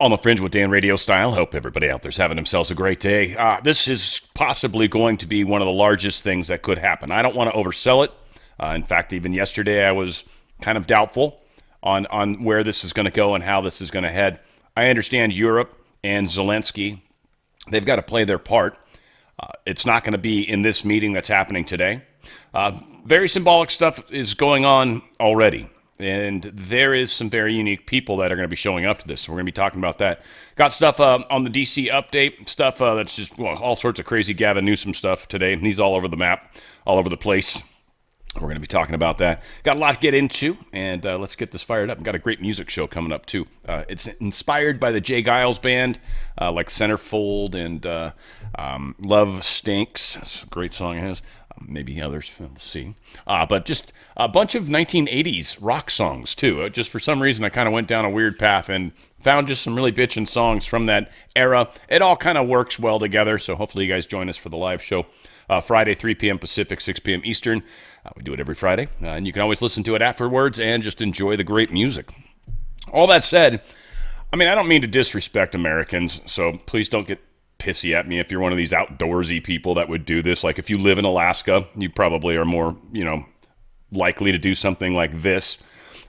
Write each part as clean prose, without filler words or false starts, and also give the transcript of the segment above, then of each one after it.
On the Fringe with Dan RadioStyle. Hope everybody out there's having themselves a great day. This is possibly going to be one of the largest things that could happen. I don't want to oversell it. In fact, even yesterday I was kind of doubtful on where this is going to go and how this is going to head. I understand Europe and Zelensky, they've got to play their part. It's not going to be in this meeting that's happening today. Very symbolic stuff is going on already. And there is some very unique people that are going to be showing up to this. So we're going to be talking about that. Got stuff on the DC update, stuff that's just all sorts of crazy Gavin Newsom stuff today. And he's all over the map, all over the place. We're going to be talking about that. Got a lot to get into, and let's get this fired up. We've got a great music show coming up, too. It's inspired by the Jay Giles Band, like Centerfold and Love Stinks. That's a great song it has. Maybe others, we'll see. But just a bunch of 1980s rock songs, too. Just for some reason, I kind of went down a weird path and found just some really bitchin' songs from that era. It all kind of works well together, so hopefully you guys join us for the live show. Friday, 3 p.m. Pacific, 6 p.m. Eastern. We do it every Friday, and you can always listen to it afterwards and just enjoy the great music. All that said, I mean, I don't mean to disrespect Americans, so please don't get pissy at me if you're one of these outdoorsy people that would do this. Like if you live in Alaska, you probably are more, likely to do something like this.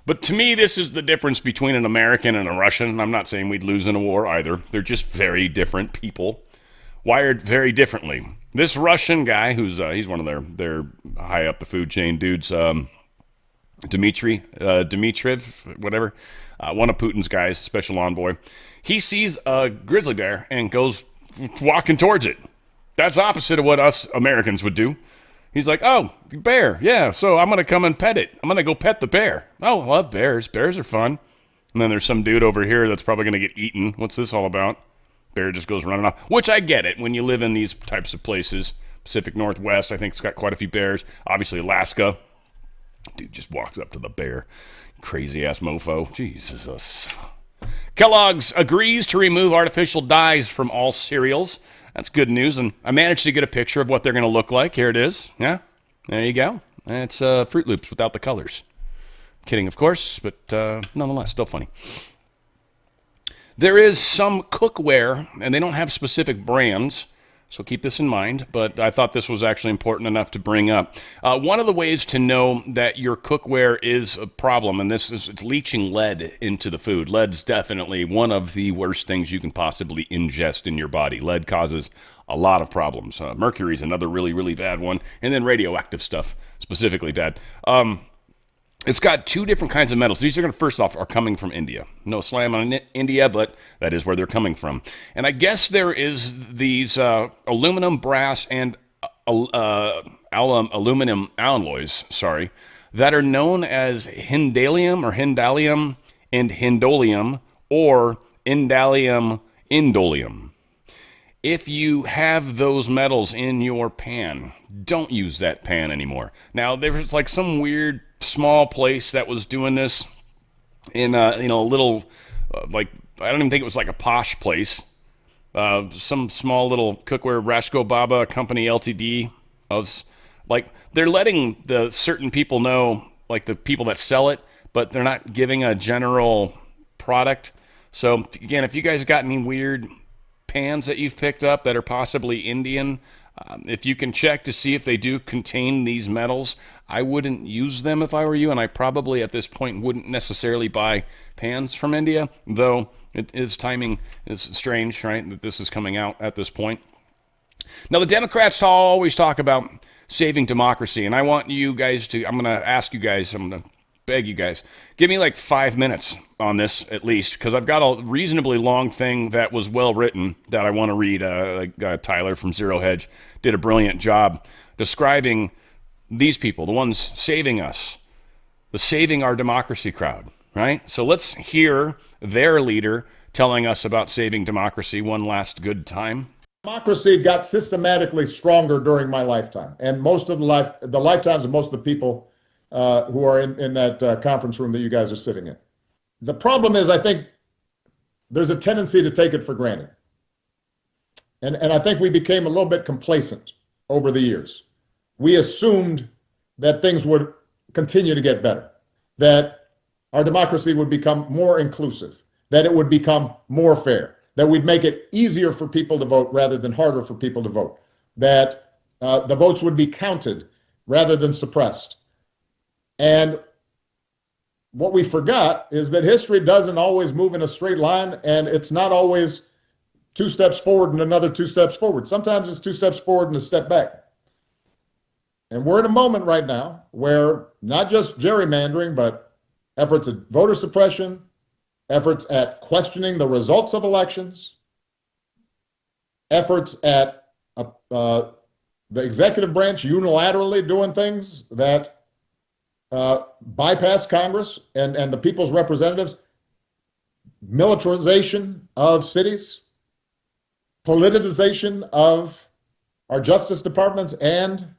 But to me, this is the difference between an American and a Russian. I'm not saying we'd lose in a war either. They're just very different people, wired very differently. This Russian guy, he's one of their high up the food chain dudes, Dmitriev, whatever, one of Putin's guys, special envoy. He sees a grizzly bear and goes walking towards it. That's opposite of what us Americans would do. He's like, oh, bear, yeah, so I'm going to come and pet it. I'm going to go pet the bear. Oh, I love bears. Bears are fun. And then there's some dude over here that's probably going to get eaten. What's this all about? Bear just goes running off, which I get it. When you live in these types of places, Pacific Northwest, I think it's got quite a few bears. Obviously, Alaska. Dude just walks up to the bear. Crazy-ass mofo. Jesus. Kellogg's agrees to remove artificial dyes from all cereals. That's good news, and I managed to get a picture of what they're going to look like. Here it is. Yeah, there you go. It's Fruit Loops without the colors. Kidding, of course, but nonetheless, still funny. There is some cookware, and they don't have specific brands, so keep this in mind, but I thought this was actually important enough to bring up. One of the ways to know that your cookware is a problem, and it's leaching lead into the food. Lead's definitely one of the worst things you can possibly ingest in your body. Lead causes a lot of problems. Mercury's another really, really bad one, and then radioactive stuff, specifically bad. It's got two different kinds of metals. These are going to, first off, are coming from India. No slam on India, but that is where they're coming from. And I guess there is these aluminum, brass, and aluminum alloys, that are known as hindalium and hindolium, or indolium. If you have those metals in your pan, don't use that pan anymore. Now, there's like some weird small place that was doing this in a little, I don't even think it was like a posh place. Some small little cookware, Rashko Baba Company Ltd. They're letting the certain people know, like the people that sell it, but they're not giving a general product. So again, if you guys got any weird pans that you've picked up that are possibly Indian, if you can check to see if they do contain these metals, I wouldn't use them if I were you, and I probably at this point wouldn't necessarily buy pans from India, though its timing is strange, right, that this is coming out at this point. Now, the Democrats always talk about saving democracy, and I want you guys to, I'm going to beg you guys, give me like 5 minutes on this at least, because I've got a reasonably long thing that was well written that I want to read. Tyler from Zero Hedge did a brilliant job describing these people, the ones saving us, the saving our democracy crowd, right? So let's hear their leader telling us about saving democracy one last good time. Democracy got systematically stronger during my lifetime, and most of the lifetimes of most of the people who are in that conference room that you guys are sitting in. The problem is, I think there's a tendency to take it for granted. And I think we became a little bit complacent over the years. We assumed that things would continue to get better, that our democracy would become more inclusive, that it would become more fair, that we'd make it easier for people to vote rather than harder for people to vote, that the votes would be counted rather than suppressed. And what we forgot is that history doesn't always move in a straight line, and it's not always 2 steps forward and another 2 steps forward. Sometimes it's 2 steps forward and a step back. And we're in a moment right now where not just gerrymandering, but efforts at voter suppression, efforts at questioning the results of elections, efforts at the executive branch unilaterally doing things that bypass Congress and the people's representatives, militarization of cities, politicization of our justice departments and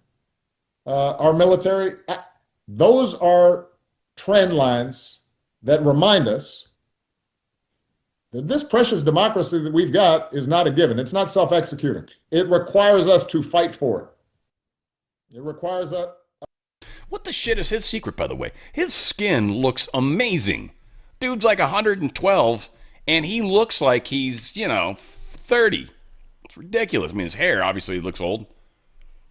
our military. Those are trend lines that remind us that this precious democracy that we've got is not a given. It's not self-executing. It requires us to fight for it. It requires us. What the shit is his secret, by the way? His skin looks amazing. Dude's like 112, and he looks like he's, 30. It's ridiculous. I mean, his hair obviously looks old.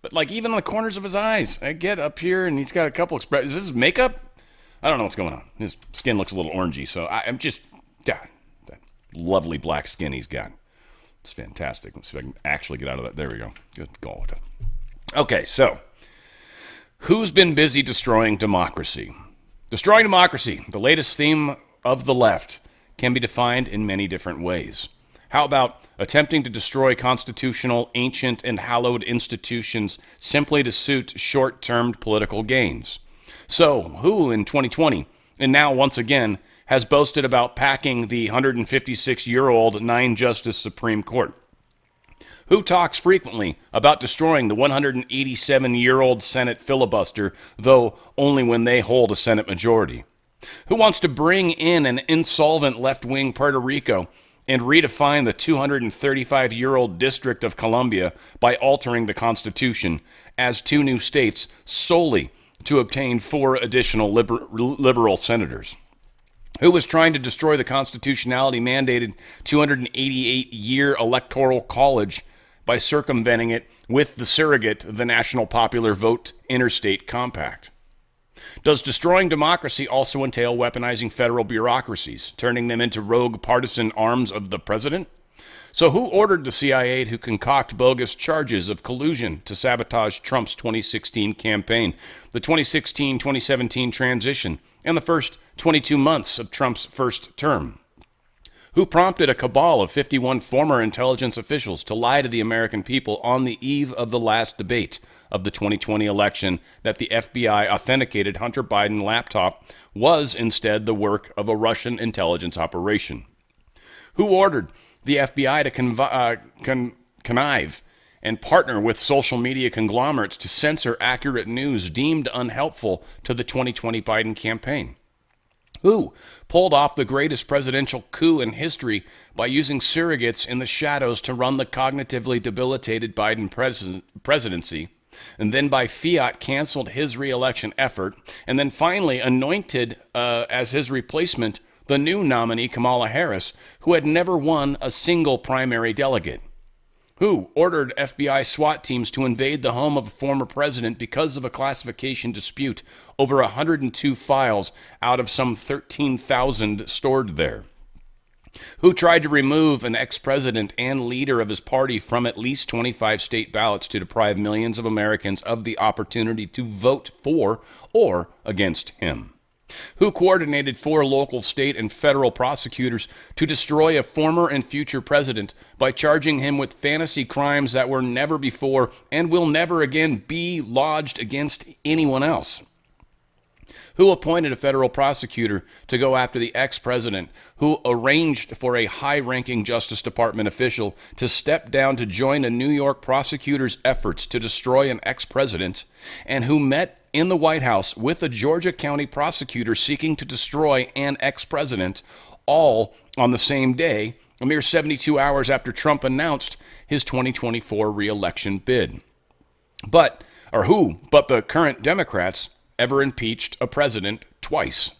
But, like, even on the corners of his eyes, I get up here, and he's got a couple expressions. Is this makeup? I don't know what's going on. His skin looks a little orangey, so I'm just, that lovely black skin he's got. It's fantastic. Let's see if I can actually get out of that. There we go. Good God. Okay, so who's been busy destroying democracy? Destroying democracy, the latest theme of the left, can be defined in many different ways. How about attempting to destroy constitutional, ancient, and hallowed institutions simply to suit short-term political gains? So, who in 2020, and now once again, has boasted about packing the 156-year-old 9-justice Supreme Court? Who talks frequently about destroying the 187-year-old Senate filibuster, though only when they hold a Senate majority? Who wants to bring in an insolvent left-wing Puerto Rico and redefine the 235-year-old District of Columbia by altering the Constitution as 2 new states solely to obtain 4 additional liberal senators? Who was trying to destroy the constitutionality-mandated 288-year Electoral College by circumventing it with the surrogate, the National Popular Vote Interstate Compact? Does destroying democracy also entail weaponizing federal bureaucracies, turning them into rogue partisan arms of the president? So who ordered the CIA to concoct bogus charges of collusion to sabotage Trump's 2016 campaign, the 2016-2017 transition, and the first 22 months of Trump's first term? Who prompted a cabal of 51 former intelligence officials to lie to the American people on the eve of the last debate of the 2020 election that the FBI authenticated Hunter Biden's laptop was instead the work of a Russian intelligence operation? Who ordered the FBI to connive and partner with social media conglomerates to censor accurate news deemed unhelpful to the 2020 Biden campaign? Who pulled off the greatest presidential coup in history by using surrogates in the shadows to run the cognitively debilitated Biden presidency, and then by fiat canceled his re-election effort, and then finally anointed as his replacement the new nominee Kamala Harris, who had never won a single primary delegate? Who ordered FBI SWAT teams to invade the home of a former president because of a classification dispute over 102 files out of some 13,000 stored there? Who tried to remove an ex-president and leader of his party from at least 25 state ballots to deprive millions of Americans of the opportunity to vote for or against him? Who coordinated 4 local, state, and federal prosecutors to destroy a former and future president by charging him with fantasy crimes that were never before and will never again be lodged against anyone else? Who appointed a federal prosecutor to go after the ex-president, who arranged for a high-ranking Justice Department official to step down to join a New York prosecutor's efforts to destroy an ex-president, and who met in the White House with a Georgia County prosecutor seeking to destroy an ex-president, all on the same day, a mere 72 hours after Trump announced his 2024 re-election bid? But the current Democrats ever impeached a president twice?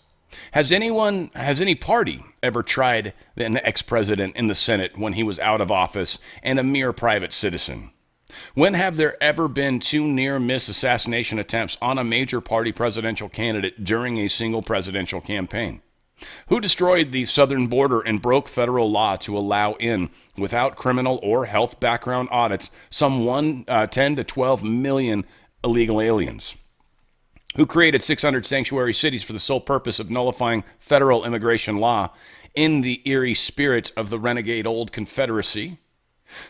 Has any party ever tried an ex-president in the Senate when he was out of office and a mere private citizen? When have there ever been two near-miss assassination attempts on a major party presidential candidate during a single presidential campaign? Who destroyed the southern border and broke federal law to allow in, without criminal or health background audits, some 10 to 12 million illegal aliens? Who created 600 sanctuary cities for the sole purpose of nullifying federal immigration law in the eerie spirit of the renegade old Confederacy?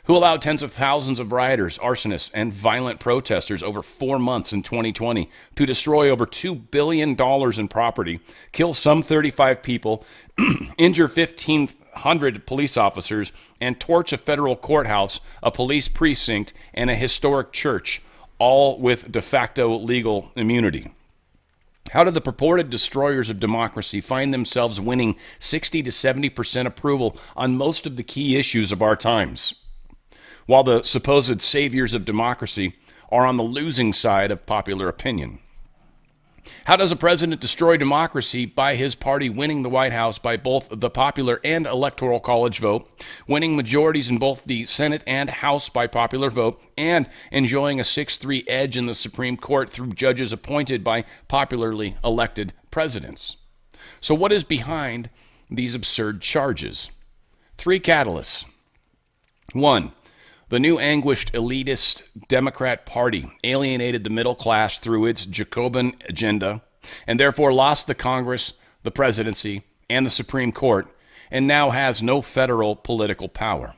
Who allowed tens of thousands of rioters, arsonists, and violent protesters over 4 months in 2020 to destroy over $2 billion in property, kill some 35 people, injure 1,500 police officers, and torch a federal courthouse, a police precinct, and a historic church, all with de facto legal immunity? How did the purported destroyers of democracy find themselves winning 60 to 70% approval on most of the key issues of our times, while the supposed saviors of democracy are on the losing side of popular opinion? How does a president destroy democracy by his party winning the White House by both the popular and electoral college vote, winning majorities in both the Senate and House by popular vote, and enjoying a 6-3 edge in the Supreme Court through judges appointed by popularly elected presidents? So what is behind these absurd charges? 3 catalysts. 1. The new anguished elitist Democrat Party alienated the middle class through its Jacobin agenda and therefore lost the Congress, the presidency, and the Supreme Court, and now has no federal political power.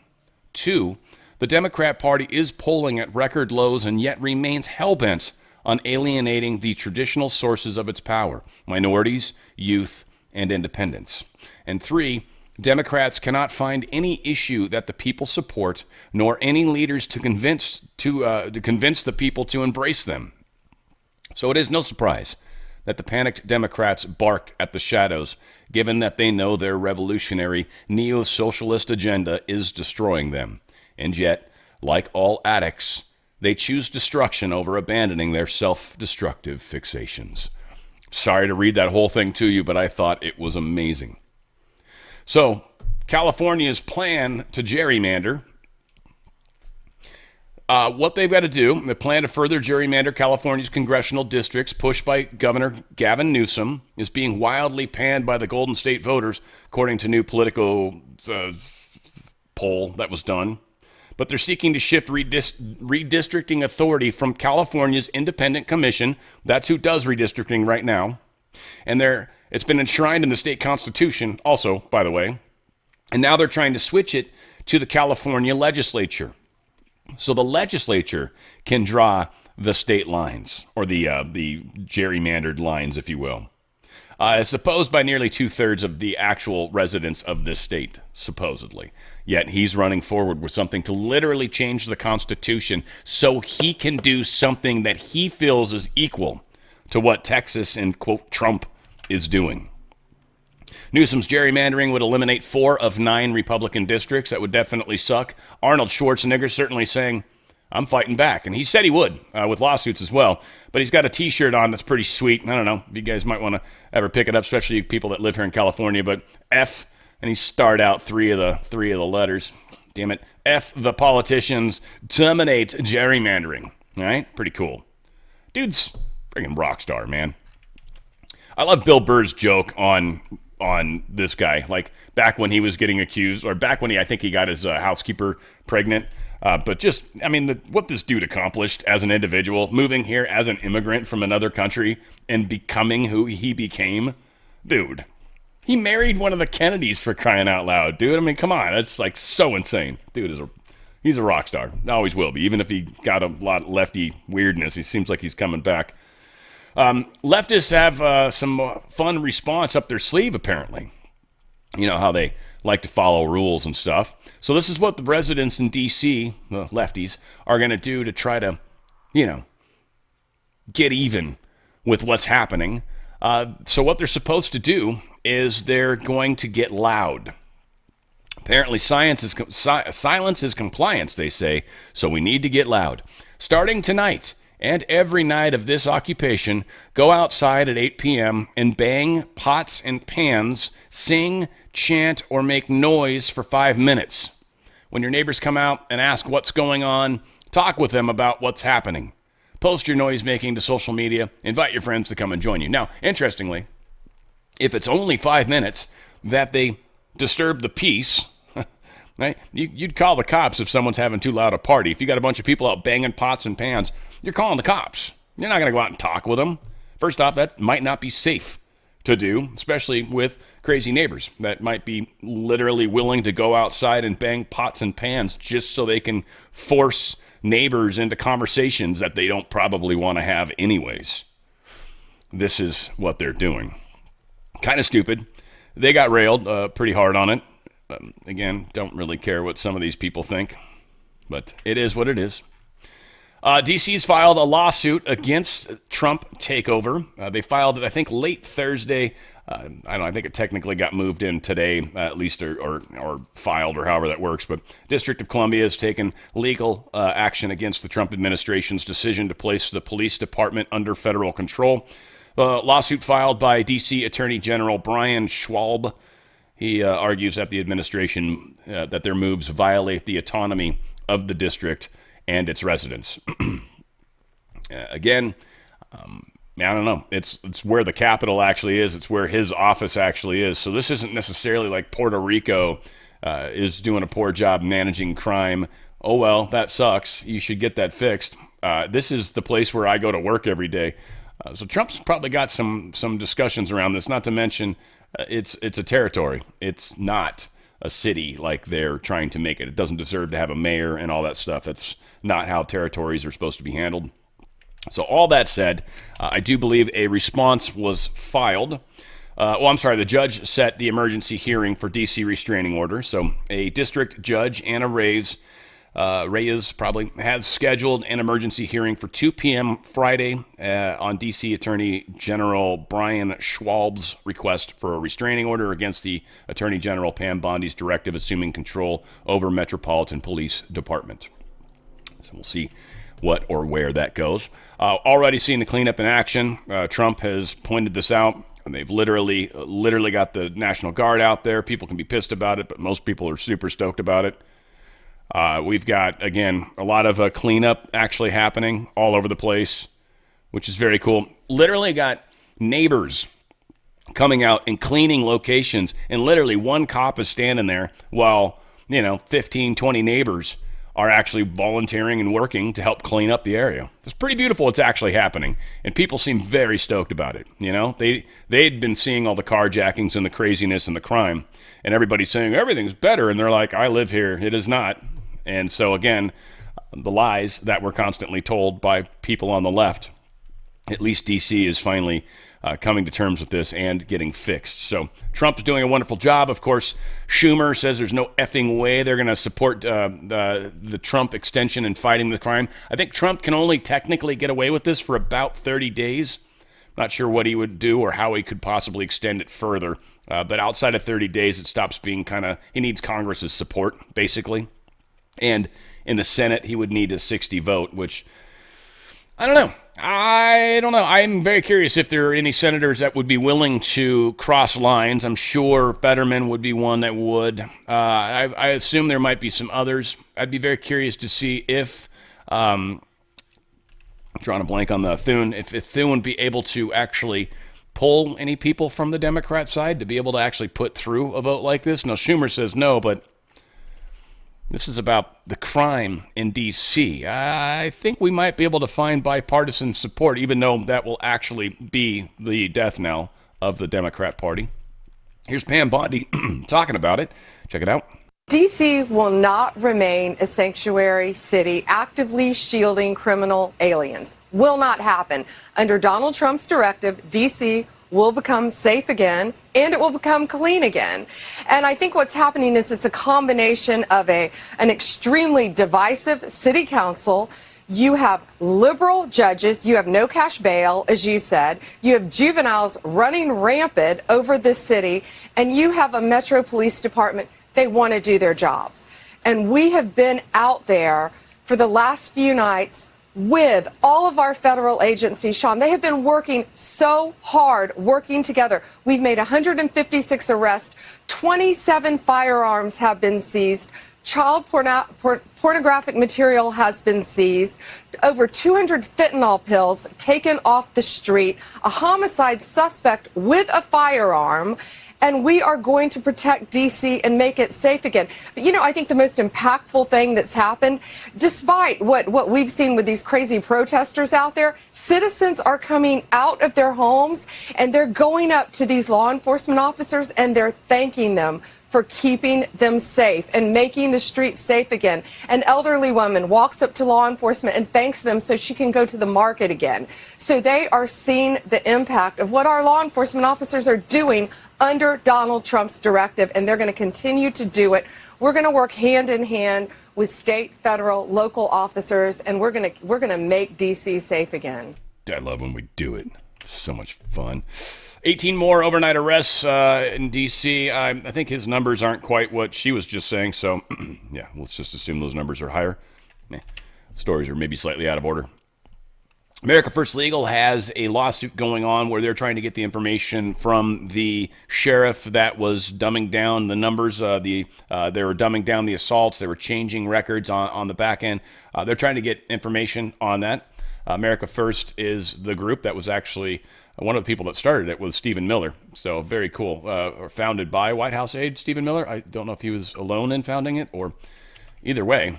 2. The Democrat Party is polling at record lows and yet remains hell-bent on alienating the traditional sources of its power: minorities, youth, and independents. And 3. Democrats cannot find any issue that the people support, nor any leaders to convince the people to embrace them. So it is no surprise that the panicked Democrats bark at the shadows, given that they know their revolutionary neo-socialist agenda is destroying them. And yet, like all addicts, they choose destruction over abandoning their self-destructive fixations. Sorry to read that whole thing to you, but I thought it was amazing. So, California's plan to gerrymander, what they've got to do, the plan to further gerrymander California's congressional districts, pushed by Governor Gavin Newsom, is being wildly panned by the Golden State voters, according to new Politico poll that was done. But they're seeking to shift redistricting authority from California's independent commission. That's who does redistricting right now. And it's been enshrined in the state constitution also, by the way. And now they're trying to switch it to the California legislature. So the legislature can draw the state lines, or the gerrymandered lines, if you will. As opposed by nearly 2/3 of the actual residents of this state, supposedly. Yet he's running forward with something to literally change the Constitution so he can do something that he feels is equal to what Texas and, quote, Trump is doing. Newsom's gerrymandering would eliminate 4 of 9 Republican districts. That would definitely suck. Arnold Schwarzenegger certainly saying, I'm fighting back. And he said he would, with lawsuits as well. But he's got a T-shirt on that's pretty sweet. I don't know. You guys might want to ever pick it up, especially people that live here in California. But F, and he starred out three of the letters. Damn it. F the politicians, terminate gerrymandering. All right? Pretty cool. Dude's freaking rock star, man. I love Bill Burr's joke on this guy, like back when he was getting accused, or back when I think he got his housekeeper pregnant. But just, I mean, what this dude accomplished as an individual, moving here as an immigrant from another country and becoming who he became, dude. He married one of the Kennedys, for crying out loud, dude. I mean, come on, that's like so insane. Dude he's a rock star, always will be. Even if he got a lot of lefty weirdness, he seems like he's coming back. Leftists have some fun response up their sleeve, apparently. You know how they like to follow rules and stuff. So this is what the residents in D.C., the lefties, are going to do to try to, get even with what's happening. So what they're supposed to do is they're going to get loud. Apparently silence is compliance, they say, so we need to get loud. Starting tonight, and every night of this occupation go outside at 8 p.m. and bang pots and pans, sing, chant, or make noise for 5 minutes. When your neighbors come out and ask what's going on, talk with them about what's happening. Post your noise making to social media. Invite your friends to come and join you. Now, interestingly, if it's only 5 minutes that they disturb the peace, right? You'd call the cops if someone's having too loud a party. If you got a bunch of people out banging pots and pans, you're calling the cops. You're not going to go out and talk with them. First off, that might not be safe to do, especially with crazy neighbors that might be literally willing to go outside and bang pots and pans just so they can force neighbors into conversations that they don't probably want to have anyways. This is what they're doing. Kind of stupid. They got railed pretty hard on it. Again, don't really care what some of these people think, but it is what it is. DC's filed a lawsuit against Trump takeover. They filed it, I think, late Thursday. I don't know, I think it technically got moved in today, at least, or filed, or however that works. But District of Columbia has taken legal action against the Trump administration's decision to place the police department under federal control. Lawsuit filed by D.C. Attorney General Brian Schwalb. He argues that the administration, that their moves violate the autonomy of the district and its residents. Again, I don't know. It's where the capital actually is. It's where his office actually is. So this isn't necessarily like Puerto Rico is doing a poor job managing crime. Oh, well, that sucks. You should get that fixed. This is the place where I go to work every day. So Trump's probably got some discussions around this, not to mention it's a territory. It's not a city like they're trying to make it. It doesn't deserve to have a mayor and all that stuff. That's not how territories are supposed to be handled. So all that said, I do believe a response was filed. The judge set the emergency hearing for D.C. restraining order. So a district judge, Anna Reyes probably has scheduled an emergency hearing for 2 p.m. Friday on D.C. Attorney General Brian Schwalb's request for a restraining order against the Attorney General Pam Bondi's directive assuming control over Metropolitan Police Department. So we'll see what or where that goes. Already seen the cleanup in action. Trump has pointed this out. And they've literally got the National Guard out there. People can be pissed about it, but most people are super stoked about it. We've got, again, a lot of cleanup actually happening all over the place, which is very cool. Literally got neighbors coming out and cleaning locations, and literally one cop is standing there while, 15, 20 neighbors are actually volunteering and working to help clean up the area. It's pretty beautiful what's actually happening, and people seem very stoked about it. They'd been seeing all the carjackings and the craziness and the crime, and everybody's saying everything's better, and they're like, I live here. It is not. And so, again, the lies that were constantly told by people on the left, at least D.C. is finally coming to terms with this and getting fixed. So Trump's doing a wonderful job. Of course, Schumer says there's no effing way they're going to support the Trump extension and fighting the crime. I think Trump can only technically get away with this for about 30 days. Not sure what he would do or how he could possibly extend it further. But outside of 30 days, it stops being he needs Congress's support, basically. And in the Senate, he would need a 60 vote, which I don't know. I'm very curious if there are any senators that would be willing to cross lines. I'm sure Fetterman would be one that would. I assume there might be some others. I'd be very curious to see if, I'm drawing a blank on the Thune, if Thune would be able to actually pull any people from the Democrat side to be able to actually put through a vote like this. Now, Schumer says no, but this is about the crime in D.C. I think we might be able to find bipartisan support, even though that will actually be the death knell of the Democrat Party. Here's Pam Bondi talking about it. Check it out. D.C. will not remain a sanctuary city actively shielding criminal aliens. Will not happen. Under Donald Trump's directive, D.C. will become safe again, and it will become clean again. And I think what's happening is it's a combination of an extremely divisive city council. You have liberal judges. You have no cash bail, as you said. You have juveniles running rampant over this city. And you have a Metro Police Department. They want to do their jobs. And we have been out there for the last few nights with all of our federal agencies, Sean. They have been working so hard, working together. We've made 156 arrests, 27 firearms have been seized, child pornographic material has been seized, over 200 fentanyl pills taken off the street, a homicide suspect with a firearm, and we are going to protect D.C. and make it safe again. But, I think the most impactful thing that's happened, despite what we've seen with these crazy protesters out there, citizens are coming out of their homes and they're going up to these law enforcement officers and they're thanking them for keeping them safe and making the streets safe again. An elderly woman walks up to law enforcement and thanks them so she can go to the market again. So they are seeing the impact of what our law enforcement officers are doing under Donald Trump's directive, and they're going to continue to do it. We're going to work hand in hand with state, federal, local officers, and we're going to make D.C. safe again. I love when we do it. So much fun. 18 more overnight arrests in D.C. I think his numbers aren't quite what she was just saying, so yeah, let's just assume those numbers are higher. Stories are maybe slightly out of order. America First Legal has a lawsuit going on where they're trying to get the information from the sheriff that was dumbing down the numbers. They were dumbing down the assaults. They were changing records on the back end. They're trying to get information on that. America First is the group that was actually one of the people that started it was Stephen Miller. So very cool. Founded by White House aide Stephen Miller. I don't know if he was alone in founding it or either way.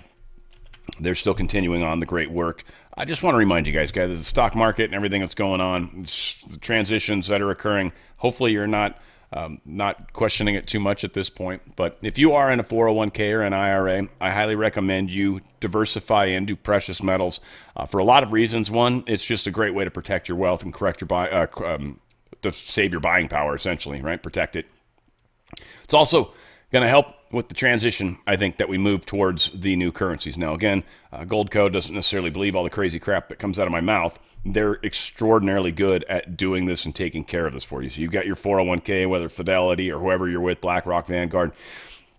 They're still continuing on the great work. I just want to remind you guys, the stock market and everything that's going on, the transitions that are occurring. Hopefully you're not questioning it too much at this point. But if you are in a 401k or an IRA, I highly recommend you diversify into precious metals for a lot of reasons. One, it's just a great way to protect your wealth and correct your to save your buying power, essentially, right? Protect it. It's also going to help with the transition, I think, that we move towards the new currencies. Now, again, Goldco doesn't necessarily believe all the crazy crap that comes out of my mouth. They're extraordinarily good at doing this and taking care of this for you. So you've got your 401k, whether Fidelity or whoever you're with, BlackRock, Vanguard.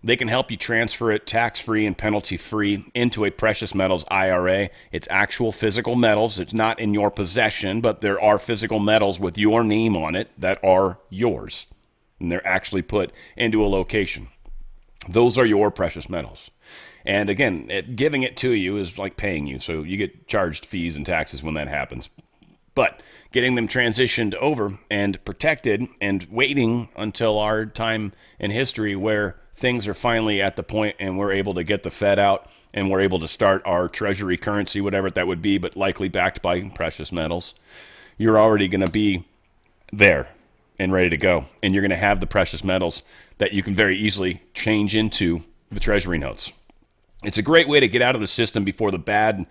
They can help you transfer it tax-free and penalty-free into a precious metals IRA. It's actual physical metals. It's not in your possession, but there are physical metals with your name on it that are yours. And they're actually put into a location. Those are your precious metals. And again, giving it to you is like paying you. So you get charged fees and taxes when that happens. But getting them transitioned over and protected and waiting until our time in history where things are finally at the point and we're able to get the Fed out and we're able to start our treasury currency, whatever that would be, but likely backed by precious metals, you're already going to be there and ready to go. And you're going to have the precious metals that you can very easily change into the treasury notes. It's a great way to get out of the system before the bad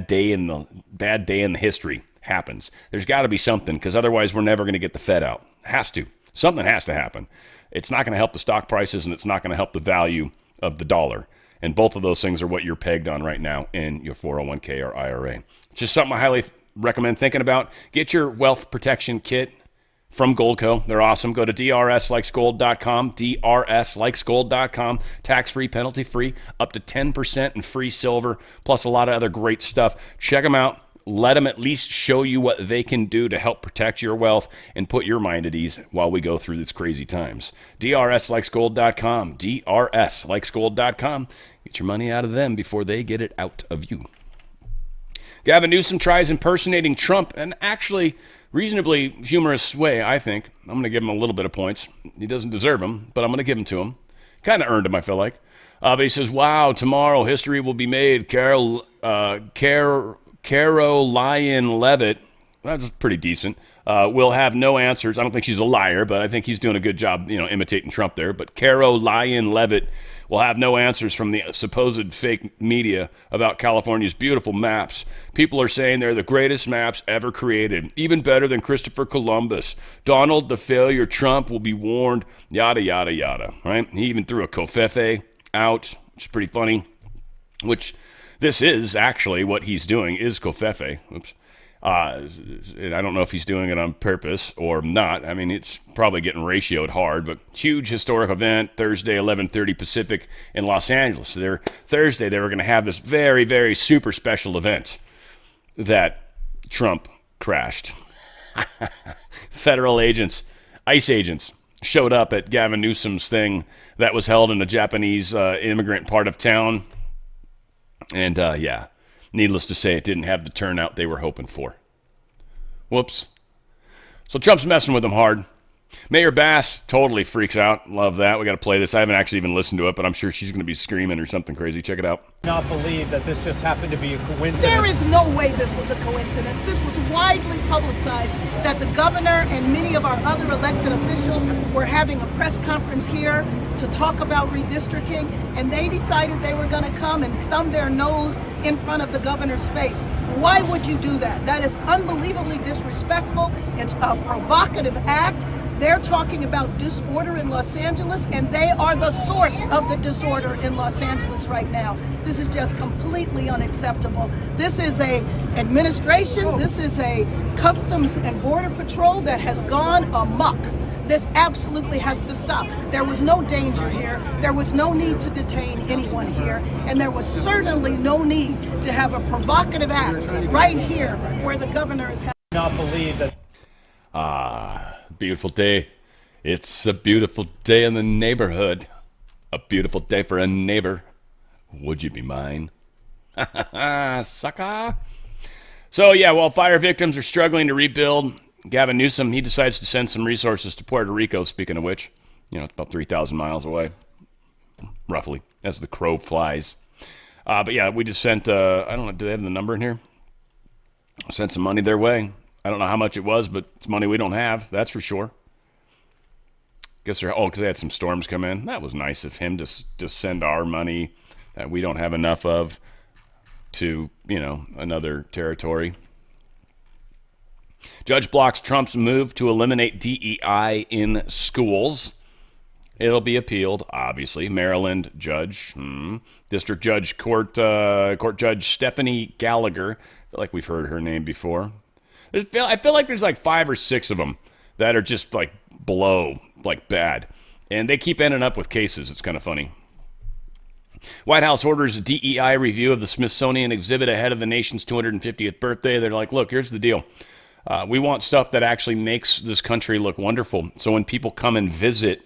day in the history happens. There's got to be something, because otherwise we're never going to get the Fed out. Has to. Something has to happen. It's not going to help the stock prices, and it's not going to help the value of the dollar. And both of those things are what you're pegged on right now in your 401k or IRA. It's just something I highly recommend thinking about. Get your wealth protection kit from Goldco. They're awesome. Go to drslikesgold.com, drslikesgold.com. Tax-free, penalty-free, up to 10% in free silver, plus a lot of other great stuff. Check them out. Let them at least show you what they can do to help protect your wealth and put your mind at ease while we go through these crazy times. drslikesgold.com, drslikesgold.com. Get your money out of them before they get it out of you. Gavin Newsom tries impersonating Trump, and actually reasonably humorous way, I think. I'm going to give him a little bit of points. He doesn't deserve them, but I'm going to give them to him. Kind of earned him, I feel like. But he says, wow, tomorrow history will be made. Caroline Levitt, that's pretty decent, will have no answers. I don't think she's a liar, but I think he's doing a good job, imitating Trump there. But Caroline Levitt will have no answers from the supposed fake media about California's beautiful maps. People are saying they're the greatest maps ever created, even better than Christopher Columbus. Donald the failure Trump will be warned, yada, yada, yada, right? He even threw a covfefe out, which is pretty funny, which this is actually what he's doing, is covfefe. Oops. I don't know if he's doing it on purpose or not. I mean, it's probably getting ratioed hard, but huge historic event, Thursday, 11:30 Pacific in Los Angeles. Thursday, they were going to have this very, very super special event. that Trump crashed. Federal agents, ICE agents, showed up at Gavin Newsom's thing that was held in a Japanese immigrant part of town. And yeah, needless to say, it didn't have the turnout they were hoping for. Whoops. So Trump's messing with them hard. Mayor Bass totally freaks out. Love that. We got to play this. I haven't actually even listened to it, but I'm sure she's going to be screaming or something crazy. Check it out. Not believe that this just happened to be a coincidence. There is no way this was a coincidence. This was widely publicized that the governor and many of our other elected officials were having a press conference here to talk about redistricting, and they decided they were going to come and thumb their nose in front of the governor's face. Why would you do that? That is unbelievably disrespectful. It's a provocative act. They're talking about disorder in Los Angeles, and they are the source of the disorder in Los Angeles right now. This is just completely unacceptable. This is a administration, this is a Customs and Border Patrol that has gone amok. This absolutely has to stop. There was no danger here. There was no need to detain anyone here. And there was certainly no need to have a provocative act right here where the governor is... Not believe that... Beautiful day. It's a beautiful day in the neighborhood. A beautiful day for a neighbor. Would you be mine? Sucker. So yeah, while fire victims are struggling to rebuild, Gavin Newsom, he decides to send some resources to Puerto Rico, speaking of which. You know, it's about 3,000 miles away, roughly, as the crow flies. But yeah, we just sent, I don't know, do they have the number in here? Sent some money their way. I don't know how much it was, but it's money we don't have, that's for sure. Guess they're, because they had some storms come in. That was nice of him to send our money that we don't have enough of to, you know, another territory. Judge blocks Trump's move to eliminate DEI in schools. It'll be appealed, obviously. Maryland judge, District Judge Court Judge Stephanie Gallagher. I feel like we've heard her name before. I feel like there's like 5 or 6 of them that are just like below, like bad. And they keep ending up with cases. It's kind of funny. White House orders a DEI review of the Smithsonian exhibit ahead of the nation's 250th birthday. They're like, look, here's the deal. We want stuff that actually makes this country look wonderful. So when people come and visit,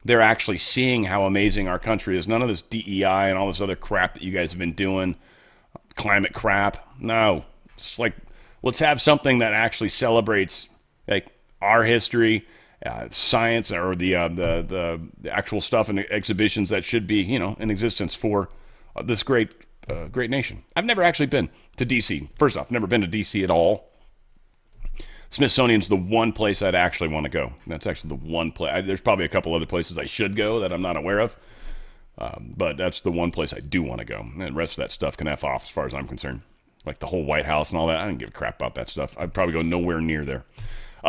they're actually seeing how amazing our country is. None of this DEI and all this other crap that you guys have been doing. Climate crap. No. It's like, let's have something that actually celebrates like our history, science, or the actual stuff and exhibitions that should be, you know, in existence for this great nation. I've never actually been to D.C. First off, never been to D.C. at all. Smithsonian's the one place I'd actually want to go. That's actually the one place. There's probably a couple other places I should go that I'm not aware of, but that's the one place I do want to go. And the rest of that stuff can F off as far as I'm concerned. Like the whole White House and all that. I don't give a crap about that stuff. I'd probably go nowhere near there.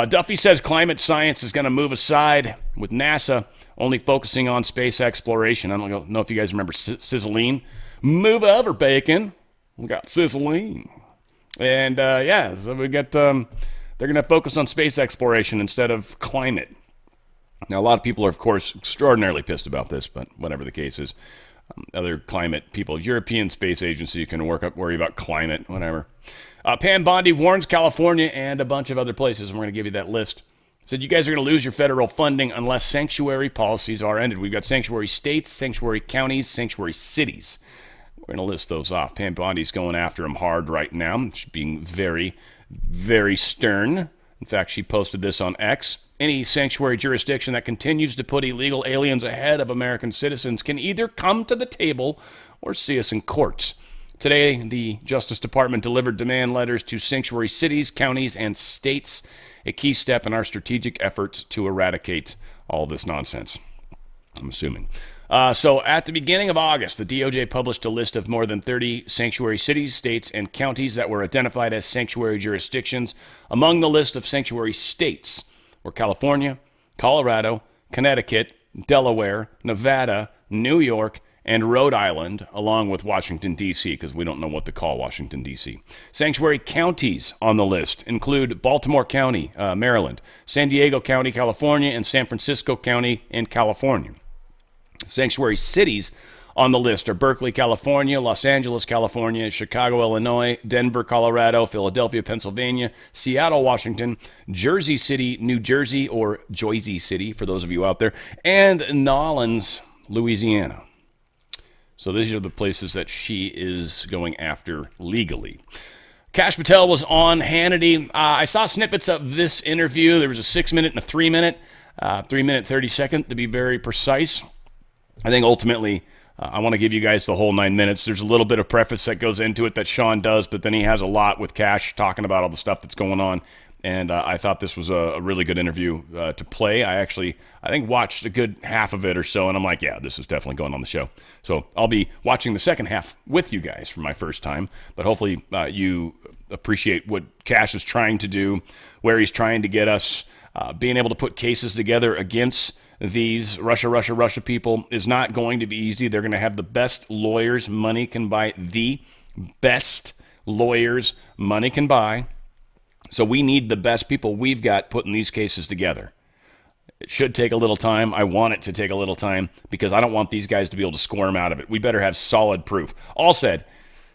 Duffy says climate science is going to move aside, with NASA only focusing on space exploration. I don't know if you guys remember Sizzling. Move over, bacon. We got Sizzling. And yeah, so we got, they're going to focus on space exploration instead of climate. Now, a lot of people are, of course, extraordinarily pissed about this, but whatever the case is. Other climate people, European Space Agency can worry about climate, whatever. Pam Bondi warns California and a bunch of other places, and we're going to give you that list. Said you guys are going to lose your federal funding unless sanctuary policies are ended. We've got sanctuary states, sanctuary counties, sanctuary cities. We're going to list those off. Pam Bondi's going after them hard right now. She's being very, very stern. In fact, she posted this on X. Any sanctuary jurisdiction that continues to put illegal aliens ahead of American citizens can either come to the table or see us in courts. Today, the Justice Department delivered demand letters to sanctuary cities, counties, and states, a key step in our strategic efforts to eradicate all this nonsense, I'm assuming. So at the beginning of August, the DOJ published a list of more than 30 sanctuary cities, states, and counties that were identified as sanctuary jurisdictions. Among the list of sanctuary states were California, Colorado, Connecticut, Delaware, Nevada, New York, and Rhode Island, along with Washington, D.C., because we don't know what to call Washington, D.C. Sanctuary counties on the list include Baltimore County, Maryland, San Diego County, California, and San Francisco County in California. Sanctuary cities on the list are Berkeley, California, Los Angeles, California, Chicago, Illinois, Denver, Colorado, Philadelphia, Pennsylvania, Seattle, Washington, Jersey City, New Jersey, or Jersey City for those of you out there, and Nolens, Louisiana. So these are the places that she is going after legally. Kash Patel was on Hannity. I saw snippets of this interview. There was a 6-minute and a 3-minute, 3-minute, 30-second to be very precise. I think ultimately I want to give you guys the whole 9 minutes. There's a little bit of preface that goes into it that Sean does, but then he has a lot with Kash talking about all the stuff that's going on. And I thought this was a really good interview to play. I think, watched a good half of it or so, and I'm like, yeah, this is definitely going on the show. So I'll be watching the second half with you guys for my first time, but hopefully you appreciate what Kash is trying to do, where he's trying to get us. Being able to put cases together against these Russia people is not going to be easy. They're going to have the best lawyers money can buy, the best lawyers money can buy. So we need the best people we've got putting these cases together. It should take a little time. I want it to take a little time because I don't want these guys to be able to squirm out of it. We better have solid proof. All said,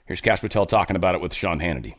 here's Kash Patel talking about it with Sean Hannity.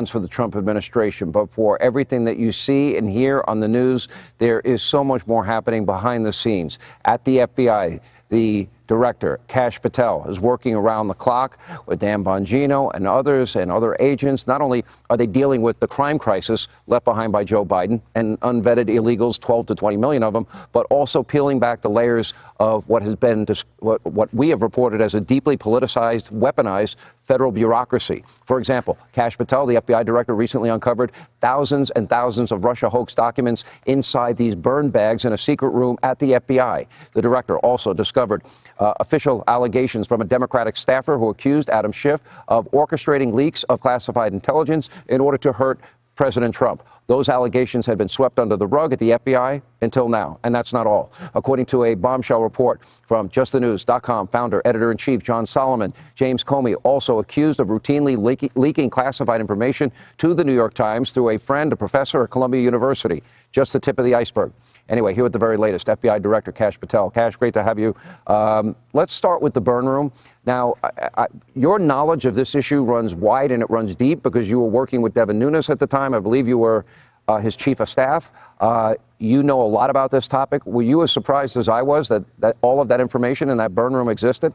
For the Trump administration, but for everything that you see and hear on the news, there is so much more happening behind the scenes. At the FBI, the director, Kash Patel, is working around the clock with Dan Bongino and others and other agents. Not only are they dealing with the crime crisis left behind by Joe Biden and unvetted illegals, 12 to 20 million of them, but also peeling back the layers of what has been what we have reported as a deeply politicized, weaponized federal bureaucracy. For example, Kash Patel, the FBI director, recently uncovered thousands and thousands of Russia hoax documents inside these burn bags in a secret room at the FBI. The director also discovered official allegations from a Democratic staffer who accused Adam Schiff of orchestrating leaks of classified intelligence in order to hurt President Trump. Those allegations had been swept under the rug at the FBI until now, and that's not all. According to a bombshell report from justthenews.com founder, editor-in-chief John Solomon, James Comey, also accused of routinely leaking classified information to the New York Times through a friend, a professor at Columbia University. Just the tip of the iceberg. Anyway, here with the very latest, FBI Director Kash Patel. Kash, great to have you. Let's start with the burn room. Now, your knowledge of this issue runs wide and it runs deep because you were working with Devin Nunes at the time. I believe you were his chief of staff. You know a lot about this topic. Were you as surprised as I was that all of that information in that burn room existed?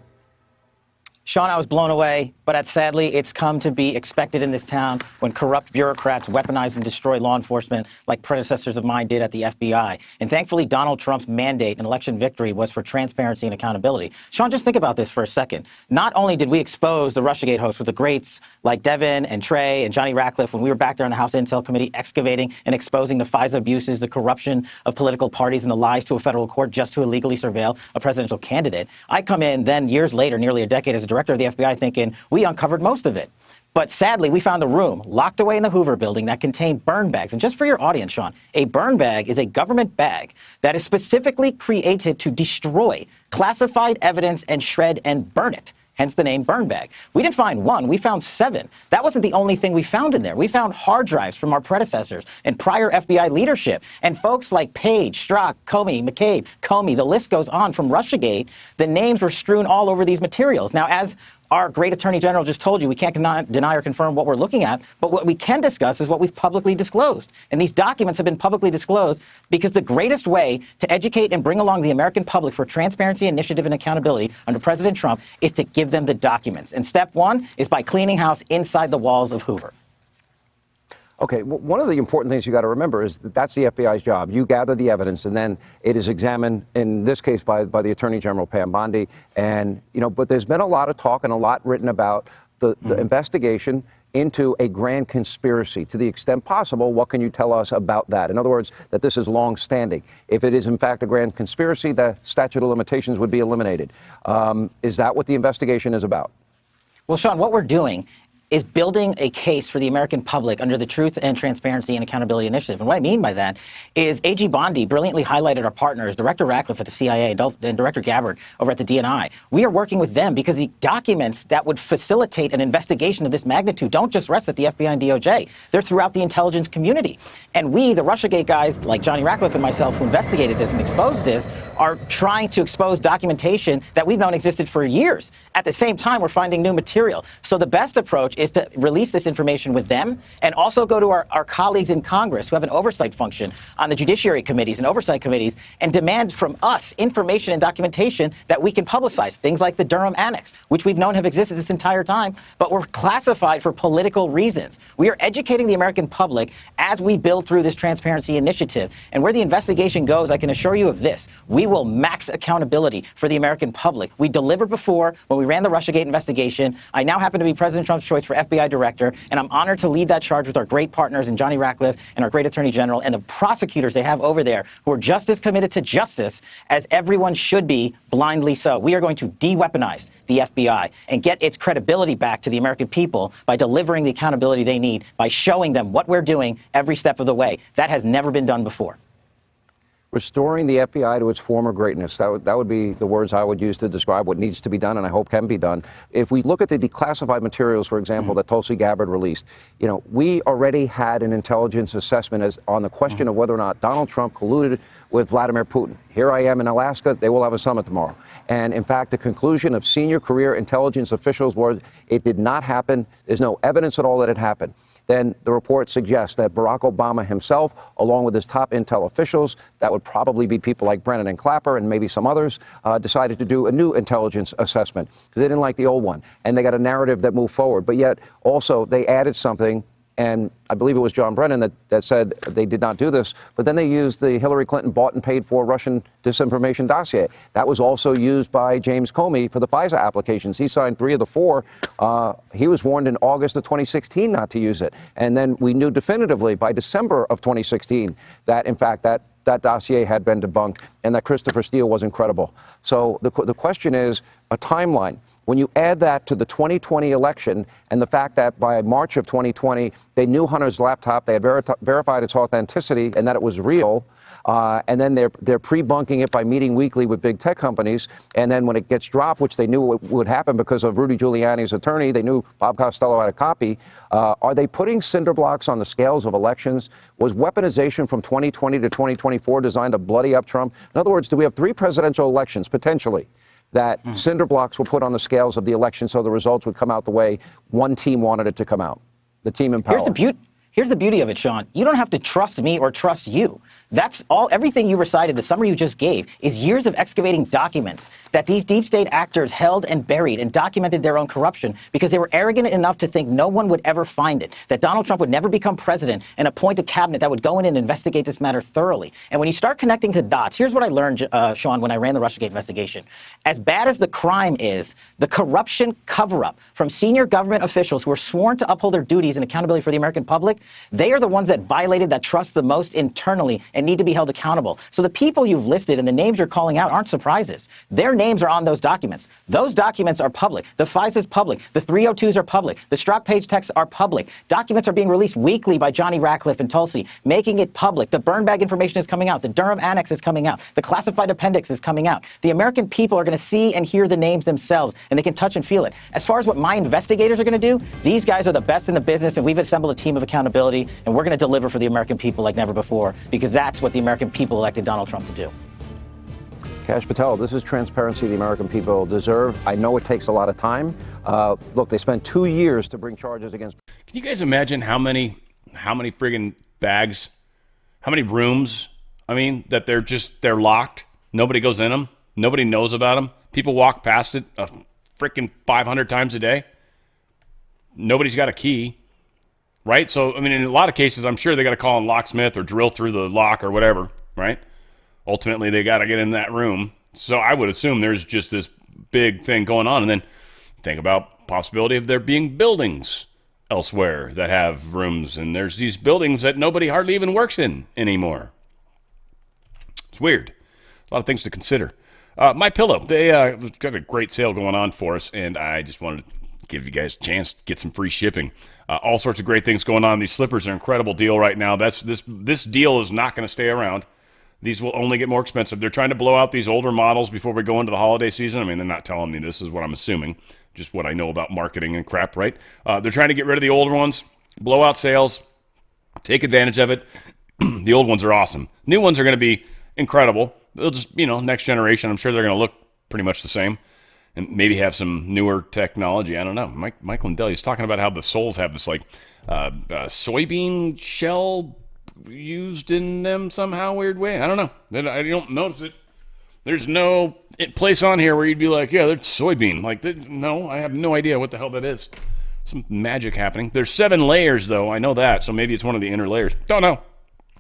Sean, I was blown away, but sadly, it's come to be expected in this town when corrupt bureaucrats weaponize and destroy law enforcement like predecessors of mine did at the FBI. And thankfully, Donald Trump's mandate and election victory was for transparency and accountability. Sean, just think about this for a second. Not only did we expose the Russiagate hosts with the greats like Devin and Trey and Johnny Ratcliffe when we were back there in the House Intel Committee excavating and exposing the FISA abuses, the corruption of political parties, and the lies to a federal court just to illegally surveil a presidential candidate. I come in then years later, nearly a decade as a director of the FBI, thinking we uncovered most of it. But sadly, we found a room locked away in the Hoover building that contained burn bags. And just for your audience, Sean, a burn bag is a government bag that is specifically created to destroy classified evidence and shred and burn it. Hence the name burn bag. We didn't find one, we found 7. That wasn't the only thing we found in there. We found hard drives from our predecessors and prior FBI leadership. And folks like Page, Strzok, Comey, McCabe, Comey, the list goes on from Russiagate. The names were strewn all over these materials. Now, as our great attorney general just told you, we can't deny or confirm what we're looking at, but what we can discuss is what we've publicly disclosed. And these documents have been publicly disclosed because the greatest way to educate and bring along the American public for transparency, initiative, and accountability under President Trump is to give them the documents. And step 1 is by cleaning house inside the walls of Hoover. Okay, well, one of the important things you got to remember is that that's the FBI's job. You gather the evidence, and then it is examined, in this case, by the Attorney General, Pam Bondi. And, but there's been a lot of talk and a lot written about the investigation into a grand conspiracy. To the extent possible, what can you tell us about that? In other words, that this is long-standing. If it is, in fact, a grand conspiracy, the statute of limitations would be eliminated. Is that what the investigation is about? Well, Sean, what we're doing is building a case for the American public under the Truth and Transparency and Accountability Initiative. And what I mean by that is AG Bondi brilliantly highlighted our partners, Director Ratcliffe at the CIA and Director Gabbard over at the DNI. We are working with them because the documents that would facilitate an investigation of this magnitude don't just rest at the FBI and DOJ. They're throughout the intelligence community. And we, the Russiagate guys like Johnny Ratcliffe and myself who investigated this and exposed this, are trying to expose documentation that we've known existed for years. At the same time, we're finding new material. So the best approach is to release this information with them and also go to our colleagues in Congress who have an oversight function on the judiciary committees and oversight committees and demand from us information and documentation that we can publicize. Things like the Durham Annex, which we've known have existed this entire time, but were classified for political reasons. We are educating the American public as we build through this transparency initiative. And where the investigation goes, I can assure you of this. We will max accountability for the American public. We delivered before when we ran the Russiagate investigation. I now happen to be President Trump's choice for FBI director, and I'm honored to lead that charge with our great partners in Johnny Ratcliffe and our great Attorney General and the prosecutors they have over there who are just as committed to justice as everyone should be, blindly so. We are going to de-weaponize the FBI and get its credibility back to the American people by delivering the accountability they need, by showing them what we're doing every step of the way. That has never been done before. Restoring the FBI to its former greatness. That would be the words I would use to describe what needs to be done and I hope can be done. If we look at the declassified materials, for example, that Tulsi Gabbard released, we already had an intelligence assessment on the question of whether or not Donald Trump colluded with Vladimir Putin. Here I am in Alaska. They will have a summit tomorrow. And in fact, the conclusion of senior career intelligence officials was it did not happen. There's no evidence at all that it happened. Then the report suggests that Barack Obama himself, along with his top intel officials, that would probably be people like Brennan and Clapper and maybe some others, decided to do a new intelligence assessment because they didn't like the old one. And they got a narrative that moved forward. But yet also they added something. And I believe it was John Brennan that said they did not do this. But then they used the Hillary Clinton bought and paid for Russian disinformation dossier. That was also used by James Comey for the FISA applications. He signed 3 of the 4. He was warned in August of 2016 not to use it. And then we knew definitively by December of 2016 that, in fact, that dossier had been debunked and that Christopher Steele was incredible. So the question is a timeline. When you add that to the 2020 election and the fact that by March of 2020, they knew Hunter's laptop, they had verified its authenticity and that it was real, and then they're pre-bunking it by meeting weekly with big tech companies, and then when it gets dropped, which they knew would happen because of Rudy Giuliani's attorney, they knew Bob Costello had a copy, are they putting cinder blocks on the scales of elections? Was weaponization from 2020 to 2024 designed to bloody up Trump? In other words, do we have 3 presidential elections, potentially, that cinder blocks were put on the scales of the election so the results would come out the way one team wanted it to come out, the team in power? Here's the beauty of it, Sean. You don't have to trust me or trust you. That's all. Everything you recited, the summary you just gave, is years of excavating documents that these deep state actors held and buried and documented their own corruption because they were arrogant enough to think no one would ever find it, that Donald Trump would never become president and appoint a cabinet that would go in and investigate this matter thoroughly. And when you start connecting the dots, here's what I learned, Sean, when I ran the Russiagate investigation. As bad as the crime is, the corruption cover-up from senior government officials who are sworn to uphold their duties and accountability for the American public, they are the ones that violated that trust the most internally and need to be held accountable. So the people you've listed and the names you're calling out aren't surprises. Their names are on those documents. Those documents are public. The FISA is public. The 302s are public. The Strzok page texts are public. Documents are being released weekly by Johnny Ratcliffe and Tulsi, making it public. The burn bag information is coming out. The Durham Annex is coming out. The classified appendix is coming out. The American people are going to see and hear the names themselves, and they can touch and feel it. As far as what my investigators are going to do, these guys are the best in the business, and we've assembled a team of accountability, and we're going to deliver for the American people like never before, because that's what the American people elected Donald Trump to do. Kash Patel, this is transparency the American people deserve. I know it takes a lot of time. Look, they spent 2 years to bring charges against. Can you guys imagine how many friggin' bags, how many rooms, that they're locked. Nobody goes in them. Nobody knows about them. People walk past it a freaking 500 times a day. Nobody's got a key, right? So, in a lot of cases, I'm sure they got to call in locksmith or drill through the lock or whatever, right? Ultimately, they got to get in that room. So I would assume there's just this big thing going on. And then think about possibility of there being buildings elsewhere that have rooms. And there's these buildings that nobody hardly even works in anymore. It's weird. A lot of things to consider. MyPillow, they got a great sale going on for us. And I just wanted to give you guys a chance to get some free shipping. All sorts of great things going on. These slippers are an incredible deal right now. This deal is not going to stay around. These will only get more expensive. They're trying to blow out these older models before we go into the holiday season. I mean, they're not telling me this, is what I'm assuming. Just what I know about marketing and crap, right? They're trying to get rid of the older ones, blow out sales, take advantage of it. The old ones are awesome. New ones are going to be incredible. They'll just, next generation, I'm sure they're going to look pretty much the same and maybe have some newer technology. I don't know. Mike Lindell, he's talking about how the soles have this soybean shell used in them somehow, weird way. I don't know. I don't notice it. There's no place on here where you'd be like, yeah, that's soybean. No, I have no idea what the hell that is. Some magic happening. There's 7 layers, though. I know that, so maybe it's one of the inner layers. Don't know.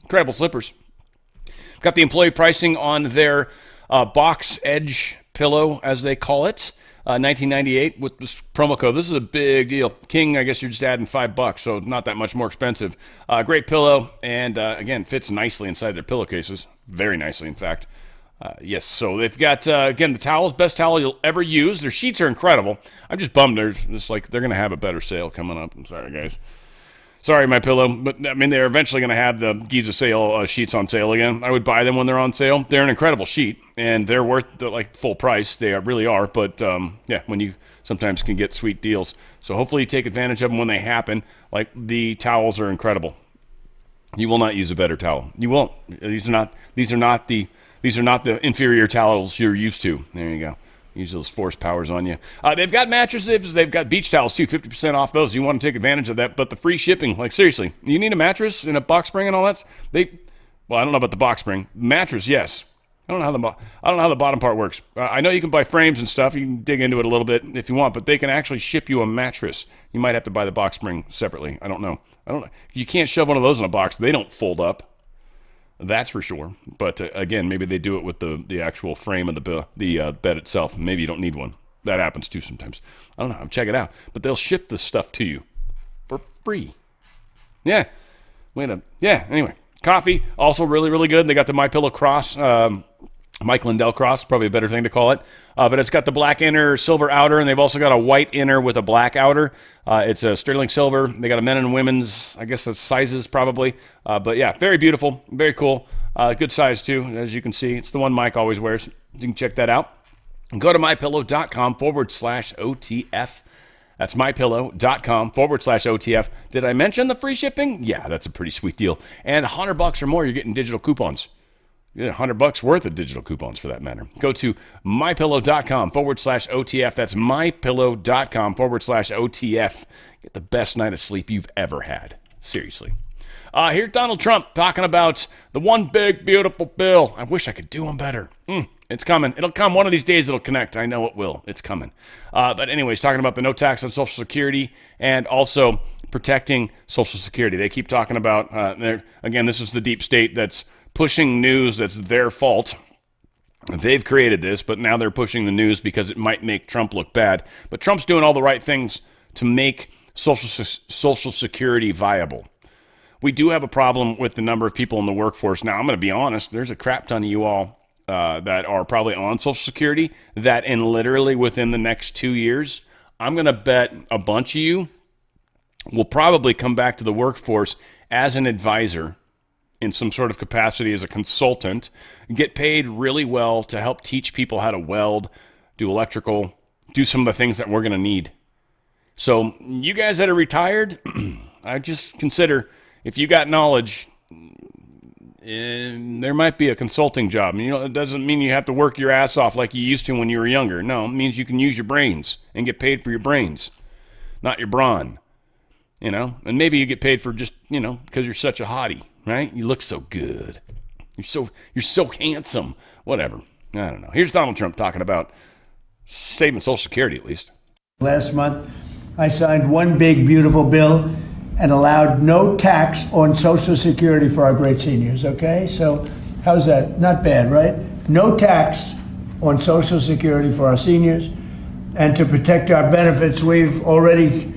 Incredible slippers. Got the employee pricing on their box edge pillow, as they call it, $19.98 with this promo code. This is a big deal. King, I guess you're just adding $5, so not that much more expensive. Great pillow, and again, fits nicely inside their pillowcases. Very nicely, in fact. Yes, so they've got, again, the towels, best towel you'll ever use. Their sheets are incredible. I'm just bummed they're going to have a better sale coming up. I'm sorry, guys. Sorry, MyPillow, but I mean, they're eventually going to have the Giza sale sheets on sale again. I would buy them when they're on sale. They're an incredible sheet, and they're worth full price. They really are, but yeah, when you sometimes can get sweet deals. So hopefully you take advantage of them when they happen. The towels are incredible. You will not use a better towel. You won't. These are not the inferior towels you're used to. There you go. Use those force powers on you. They've got mattresses. They've got beach towels, too. 50% off those. You want to take advantage of that. But the free shipping, seriously, you need a mattress and a box spring and all that? Well, I don't know about the box spring. Mattress, yes. I don't know how the bottom part works. I know you can buy frames and stuff. You can dig into it a little bit if you want, but they can actually ship you a mattress. You might have to buy the box spring separately. I don't know. You can't shove one of those in a box. They don't fold up. That's for sure. But again, maybe they do it with the actual frame of the bed itself. Maybe you don't need one. That happens too sometimes. I don't know. Check it out. But they'll ship this stuff to you for free. Yeah. Anyway, coffee also really, really good. They got the MyPillow Cross. Mike Lindell Cross, probably a better thing to call it. But it's got the black inner, silver outer, and they've also got a white inner with a black outer. It's a sterling silver. They got a men and women's, I guess that's sizes probably. But yeah, very beautiful, very cool. Good size too, as you can see. It's the one Mike always wears. You can check that out. Go to mypillow.com/OTF. That's mypillow.com/OTF. Did I mention the free shipping? Yeah, that's a pretty sweet deal. And $100 or more, you're getting digital coupons. You get $100 worth of digital coupons for that matter. Go to mypillow.com/OTF. That's mypillow.com/OTF. Get the best night of sleep you've ever had. Seriously. Here's Donald Trump talking about the one big, beautiful bill. I wish I could do them better. It's coming. It'll come. One of these days it'll connect. I know it will. It's coming. But anyways, talking about the no tax on Social Security and also protecting Social Security. They keep talking about, again, this is the deep state that's pushing news that's their fault. They've created this, but now they're pushing the news because it might make Trump look bad. But Trump's doing all the right things to make Social Security viable. We do have a problem with the number of people in the workforce. Now, I'm going to be honest. There's a crap ton of you all that are probably on Social Security that in literally within the next 2 years, I'm going to bet a bunch of you will probably come back to the workforce as an advisor in some sort of capacity as a consultant, get paid really well to help teach people how to weld, do electrical, do some of the things that we're going to need. So you guys that are retired, I just consider if you got knowledge, there might be a consulting job. It doesn't mean you have to work your ass off like you used to when you were younger. No, it means you can use your brains and get paid for your brains, not your brawn. And maybe you get paid for just, because you're such a hottie. Right? You look so good. You're so handsome. Whatever. I don't know. Here's Donald Trump talking about saving Social Security, at least. Last month, I signed one big, beautiful bill and allowed no tax on Social Security for our great seniors, okay? So how's that? Not bad, right? No tax on Social Security for our seniors. And to protect our benefits, we've already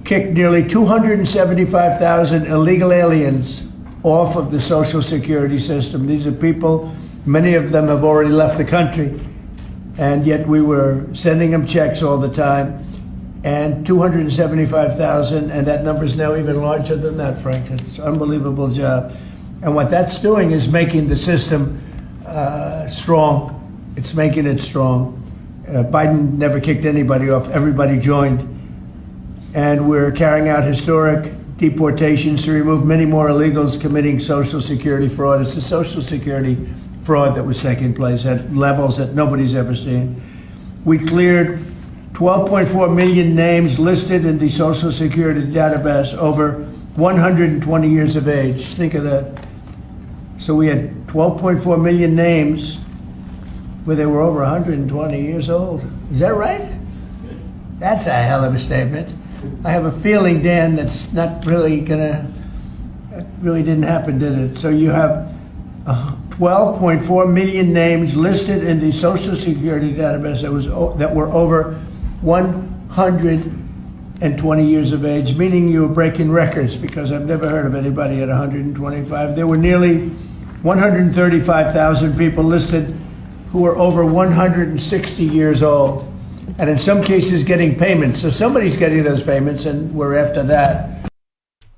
kicked nearly 275,000 illegal aliens off of the Social Security system. These are people, many of them have already left the country, and yet we were sending them checks all the time. and 275,000, and that number is now even larger than that, Frank. It's an unbelievable job. And what that's doing is making the system strong. It's making it strong. Biden never kicked anybody off. Everybody joined. And we're carrying out historic deportations to remove many more illegals committing Social Security fraud. It's the Social Security fraud that was taking place at levels that nobody's ever seen. We cleared 12.4 million names listed in the Social Security database over 120 years of age. Think of that. So we had 12.4 million names where they were over 120 years old. Is that right? That's a hell of a statement. I have a feeling, Dan, that's not really that really didn't happen, did it? So you have 12.4 million names listed in the Social Security database that were over 120 years of age, meaning you were breaking records, because I've never heard of anybody at 125. There were nearly 135,000 people listed who were over 160 years old, and in some cases getting payments. So somebody's getting those payments, and we're after that.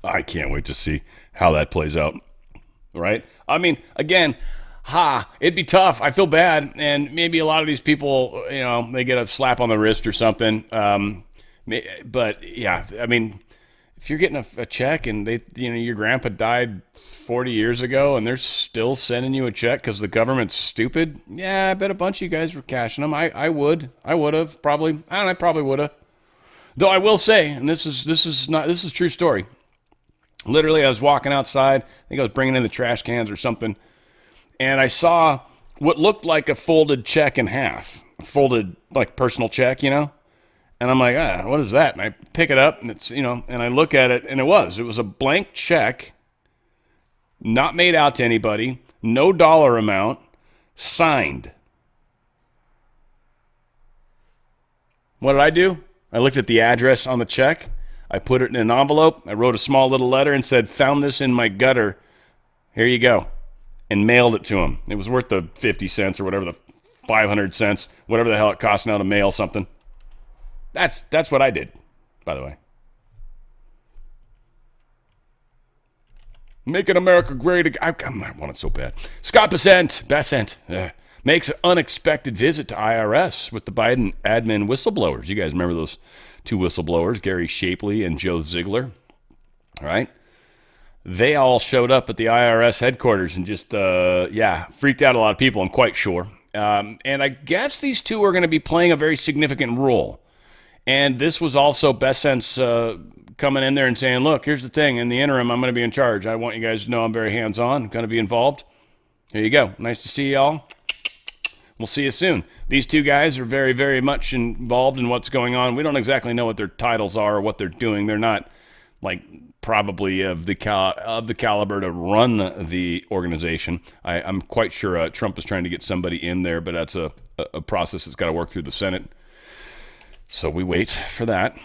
I can't wait to see how that plays out, right? I mean, again, it'd be tough. I feel bad, and maybe a lot of these people, they get a slap on the wrist or something. But yeah, I mean, if you're getting a check and your grandpa died 40 years ago and they're still sending you a check because the government's stupid, yeah, I bet a bunch of you guys were cashing them. I would have probably. I probably would have. Though I will say, and this is a true story. Literally, I was walking outside. I think I was bringing in the trash cans or something, and I saw what looked like a folded check in half, folded like personal check, And I'm like, what is that? And I pick it up, and it's, and I look at it, and it was a blank check, not made out to anybody, no dollar amount, signed. What did I do? I looked at the address on the check. I put it in an envelope. I wrote a small little letter and said, "Found this in my gutter. Here you go." And mailed it to him. It was worth the 50 cents or whatever, the 500 cents, whatever the hell it costs now to mail something. That's what I did, by the way. Making America great again. I want it so bad. Scott Bassent makes an unexpected visit to IRS with the Biden admin whistleblowers. You guys remember those two whistleblowers, Gary Shapley and Joe Ziegler, right? They all showed up at the IRS headquarters and just, freaked out a lot of people, I'm quite sure. And I guess these two are going to be playing a very significant role. And this was also Bessent's coming in there and saying, look, here's the thing. In the interim, I'm going to be in charge. I want you guys to know I'm very hands-on. I'm going to be involved. There you go. Nice to see y'all. We'll see you soon. These two guys are very, very much involved in what's going on. We don't exactly know what their titles are or what they're doing. They're not, probably of the caliber to run the organization. I'm quite sure Trump is trying to get somebody in there, but that's a process that's got to work through the Senate. So we wait for that.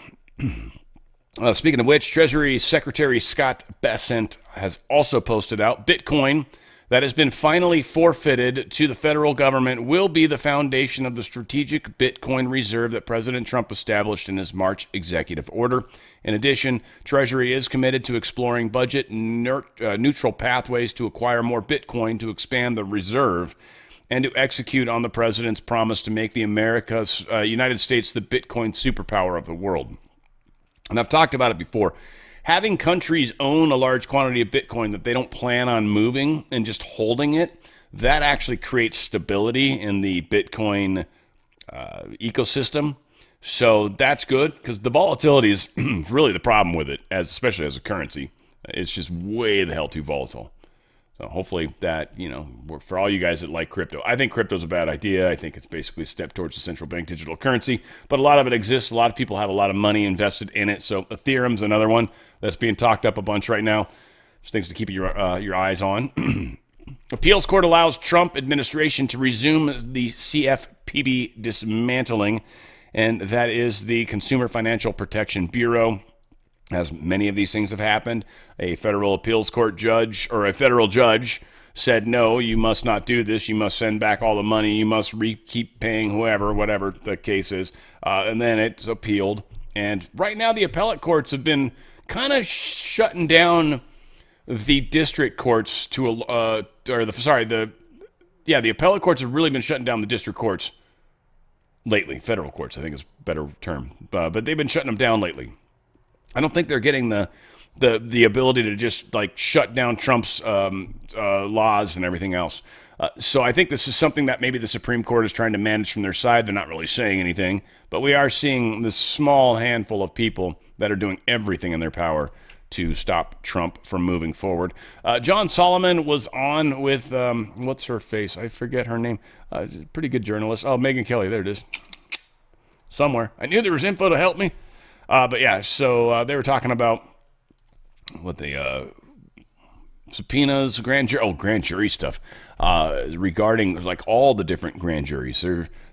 Speaking of which, Treasury Secretary Scott Bessent has also posted out Bitcoin that has been finally forfeited to the federal government will be the foundation of the strategic Bitcoin reserve that President Trump established in his March executive order. In addition, Treasury is committed to exploring budget neutral pathways to acquire more Bitcoin to expand the reserve and to execute on the president's promise to make the United States the Bitcoin superpower of the world. And I've talked about it before. Having countries own a large quantity of Bitcoin that they don't plan on moving and just holding it, that actually creates stability in the Bitcoin ecosystem. So that's good, because the volatility is really the problem with it, especially as a currency. It's just way the hell too volatile. So hopefully that, for all you guys that like crypto, I think crypto's a bad idea. I think it's basically a step towards the central bank digital currency, but a lot of it exists. A lot of people have a lot of money invested in it. So Ethereum's another one that's being talked up a bunch right now. Just things to keep your eyes on. Appeals court allows Trump administration to resume the CFPB dismantling, and that is the Consumer Financial Protection Bureau. As many of these things have happened, a federal appeals court judge or a federal judge said, no, you must not do this. You must send back all the money. You must keep paying whatever the case is. And then it's appealed, And right now, the appellate courts have been kind of shutting down the district courts the appellate courts have really been shutting down the district courts lately. Federal courts, I think is a better term. But they've been shutting them down lately. I don't think they're getting the ability to just like shut down Trump's laws and everything else. So I think this is something that maybe the Supreme Court is trying to manage from their side. They're not really saying anything, but we are seeing this small handful of people that are doing everything in their power to stop Trump from moving forward. John Solomon was on with, what's her face? I forget her name. Pretty good journalist. Oh, Megyn Kelly. There it is. Somewhere. I knew there was info to help me. But yeah, so they were talking about what the subpoenas, grand jury stuff regarding like all the different grand juries.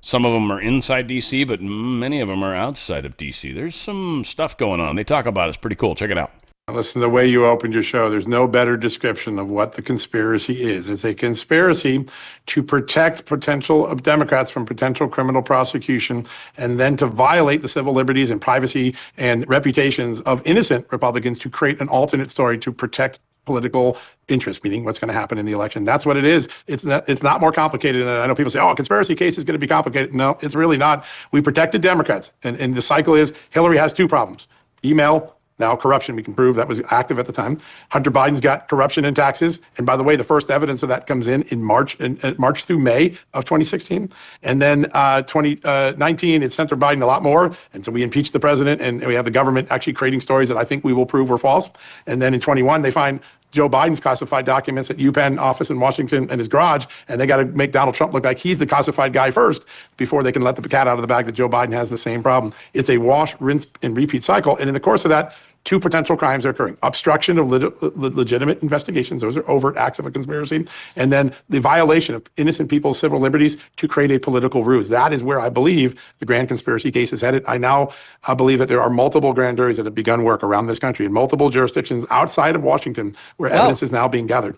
Some of them are inside D.C., but many of them are outside of D.C. There's some stuff going on. They talk about it. It's pretty cool. Check it out. Listen, the way you opened your show, there's no better description of what the conspiracy is. It's a conspiracy to protect potential of Democrats from potential criminal prosecution and then to violate the civil liberties and privacy and reputations of innocent Republicans to create an alternate story to protect political interest, meaning what's going to happen in the election. That's what it is. It's not more complicated. And I know people say, oh, a conspiracy case is going to be complicated. No, it's really not. We protected Democrats. And the cycle is Hillary has two problems. Email, now corruption, we can prove that was active at the time. Hunter Biden's got corruption in taxes. And by the way, the first evidence of that comes in March through May of 2016. And then 2019, it censored Biden a lot more. And so we impeached the president and we have the government actually creating stories that I think we will prove were false. And then in 21, they find Joe Biden's classified documents at UPenn office in Washington and his garage, and they got to make Donald Trump look like he's the classified guy first before they can let the cat out of the bag that Joe Biden has the same problem. It's a wash, rinse, and repeat cycle. And in the course of that, two potential crimes are occurring. Obstruction of legitimate investigations. Those are overt acts of a conspiracy. And then the violation of innocent people's civil liberties to create a political ruse. That is where I believe the grand conspiracy case is headed. I now believe that there are multiple grand juries that have begun work around this country in multiple jurisdictions outside of Washington where evidence is now being gathered.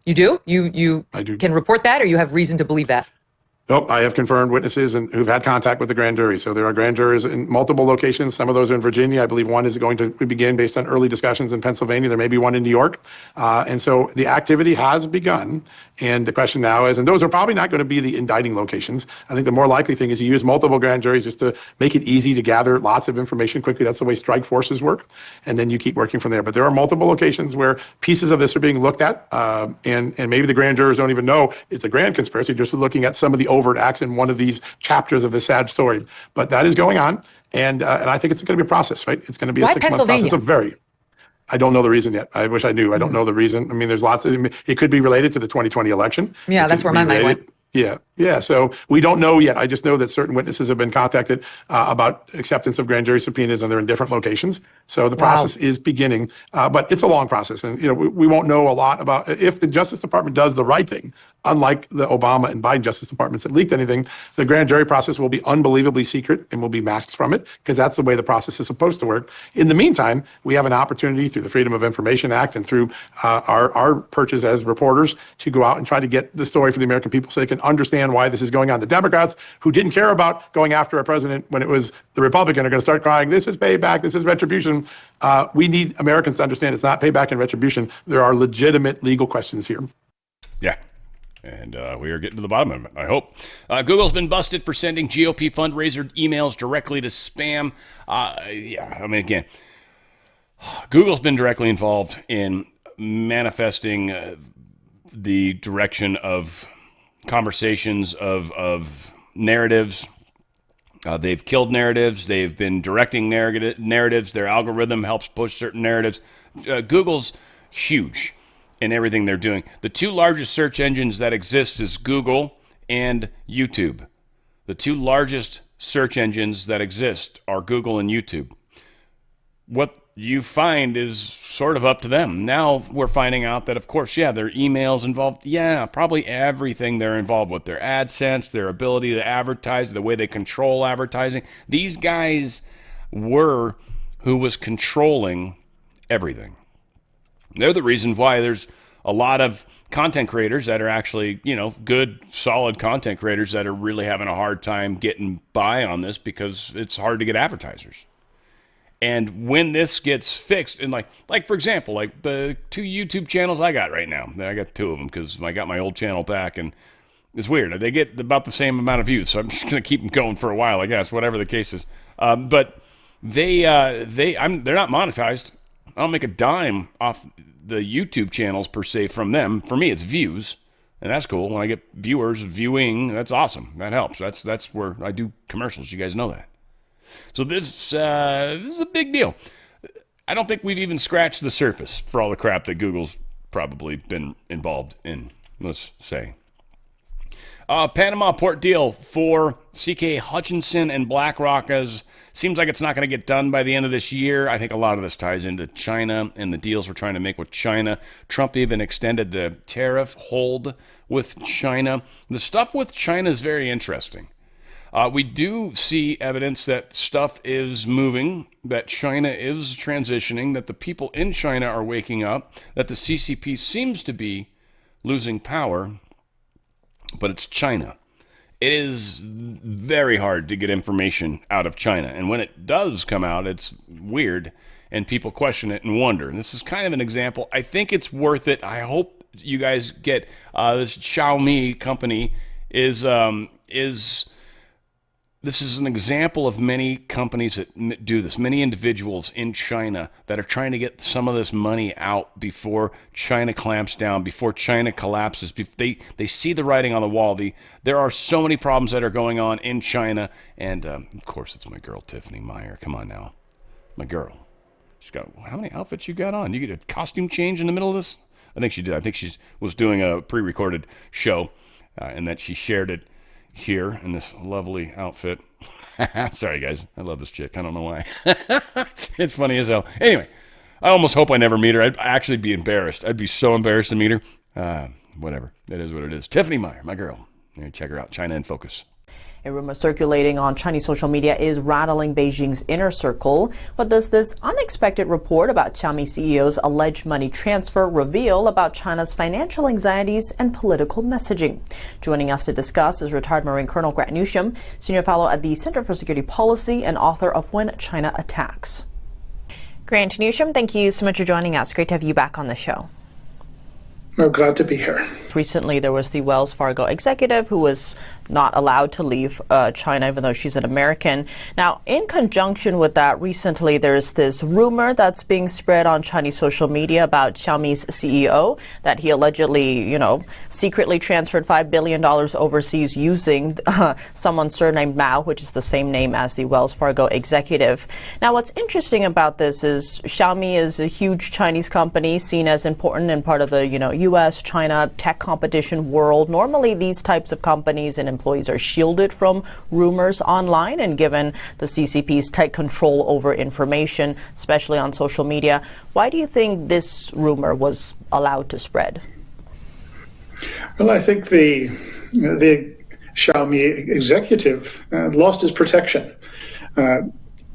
You do? You I do. Can report that, or you have reason to believe that? Nope, I have confirmed witnesses and who've had contact with the grand jury. So there are grand juries in multiple locations. Some of those are in Virginia. I believe one is going to begin based on early discussions in Pennsylvania. There may be one in New York. And so the activity has begun. And the question now is, and those are probably not going to be the indicting locations. I think the more likely thing is you use multiple grand juries just to make it easy to gather lots of information quickly. That's the way strike forces work. And then you keep working from there. But there are multiple locations where pieces of this are being looked at. And maybe the grand jurors don't even know it's a grand conspiracy, just looking at some of the overt acts in one of these chapters of this sad story. But that is going on. And I think it's going to be a process, right? It's going to be a 6-month process. I don't know the reason yet. I wish I knew. I don't know the reason. I mean, there's lots of, it could be related to the 2020 election. Yeah, that's where my mind went. Yeah. So we don't know yet. I just know that certain witnesses have been contacted about acceptance of grand jury subpoenas, and they're in different locations. So the process is beginning, but it's a long process, and we won't know a lot about if the Justice Department does the right thing. Unlike the Obama and Biden Justice Departments that leaked anything, the grand jury process will be unbelievably secret and will be masked from it because that's the way the process is supposed to work. In the meantime, we have an opportunity through the Freedom of Information Act and through our purchase as reporters to go out and try to get the story for the American people so they can understand why this is going on. The Democrats who didn't care about going after a president when it was the Republican are going to start crying, this is payback, this is retribution. We need Americans to understand it's not payback and retribution. There are legitimate legal questions here. Yeah. And we are getting to the bottom of it, I hope. Google's been busted for sending GOP fundraiser emails directly to spam. Again, Google's been directly involved in manifesting the direction of conversations of narratives. They've killed narratives. They've been directing narratives. Their algorithm helps push certain narratives. Google's huge in everything they're doing. The two largest search engines that exist is Google and YouTube. The two largest search engines that exist are Google and YouTube. What you find is sort of up to them. Now we're finding out that, of course, their emails involved. Probably everything they're involved with. Their AdSense, their ability to advertise, the way they control advertising. These guys were who was controlling everything. They're the reason why there's a lot of content creators that are actually, good, solid content creators that are really having a hard time getting by on this because it's hard to get advertisers. And when this gets fixed, and like for example, like the 2 YouTube channels I got right now, I got 2 of them because I got my old channel back, and it's weird. They get about the same amount of views, so I'm just going to keep them going for a while, I guess, whatever the case is. But they're not monetized. I don't make a dime off the YouTube channels per se from them. For me, it's views, and that's cool. When I get viewers viewing, that's awesome. That helps. That's where I do commercials. You guys know that. So this is a big deal. I don't think we've even scratched the surface for all the crap that Google's probably been involved in, let's say. Panama port deal for C.K. Hutchinson and BlackRock seems like it's not going to get done by the end of this year. I think a lot of this ties into China and the deals we're trying to make with China. Trump even extended the tariff hold with China. The stuff with China is very interesting. We do see evidence that stuff is moving, that China is transitioning, that the people in China are waking up, that the CCP seems to be losing power, but it's China. It is very hard to get information out of China, and when it does come out, it's weird, and people question it and wonder. And this is kind of an example. I think it's worth it. I hope you guys get this Xiaomi company This is an example of many companies that do this, many individuals in China that are trying to get some of this money out before China clamps down, before China collapses. They see the writing on the wall. There are so many problems that are going on in China. And, of course, it's my girl, Tiffany Meyer. Come on now. My girl. She's got, how many outfits you got on? You get a costume change in the middle of this? I think she did. I think she was doing a pre-recorded show and that she shared it here in this lovely outfit. Sorry, guys. I love this chick. I don't know why. It's funny as hell. Anyway, I almost hope I never meet her. I'd actually be embarrassed. I'd be so embarrassed to meet her. Whatever. It is what it is. Tiffany Meyer, my girl. Check her out. China in Focus. A rumor circulating on Chinese social media is rattling Beijing's inner circle. What does this unexpected report about Xiaomi CEO's alleged money transfer reveal about China's financial anxieties and political messaging? Joining us to discuss is retired Marine Colonel Grant Newsham, senior fellow at the Center for Security Policy and author of When China Attacks. Grant Newsham, thank you so much for joining us. Great to have you back on the show. I'm glad to be here. Recently, there was the Wells Fargo executive who was not allowed to leave China, even though she's an American. Now, in conjunction with that, recently there's this rumor that's being spread on Chinese social media about Xiaomi's CEO, that he allegedly, secretly transferred $5 billion overseas using someone's surname Mao, which is the same name as the Wells Fargo executive. Now, what's interesting about this is Xiaomi is a huge Chinese company seen as important and part of the, U.S., China tech competition world. Normally, these types of companies and employees are shielded from rumors online, and given the CCP's tight control over information, especially on social media, why do you think this rumor was allowed to spread? Well, I think the Xiaomi executive lost his protection.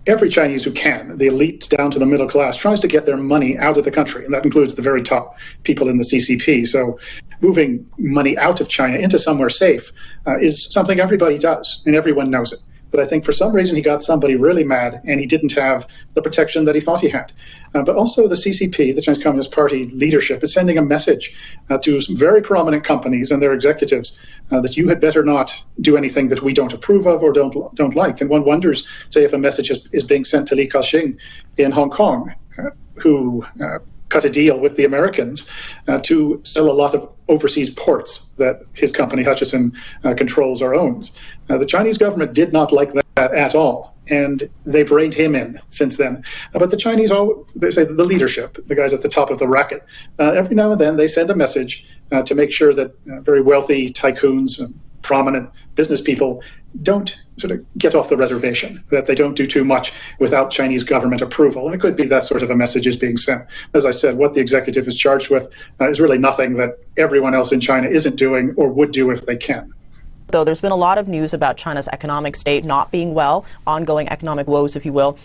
Every Chinese who can, the elite down to the middle class, tries to get their money out of the country, and that includes the very top people in the CCP. So moving money out of China into somewhere safe is something everybody does, and everyone knows it. But I think for some reason he got somebody really mad, and he didn't have the protection that he thought he had. But also the CCP, the Chinese Communist Party leadership, is sending a message to some very prominent companies and their executives that you had better not do anything that we don't approve of or don't like. And one wonders, say, if a message is being sent to Li Ka-shing in Hong Kong, who cut a deal with the Americans to sell a lot of overseas ports that his company Hutchison controls or owns. The Chinese government did not like that at all, and they've reined him in since then. But the Chinese, they say the leadership, the guys at the top of the racket, every now and then they send a message to make sure that very wealthy tycoons, prominent business people don't sort of get off the reservation, that they don't do too much without Chinese government approval. And it could be that sort of a message is being sent. As I said, what the executive is charged with is really nothing that everyone else in China isn't doing or would do if they can. Though there's been a lot of news about China's economic state not being well, ongoing economic woes, if you will.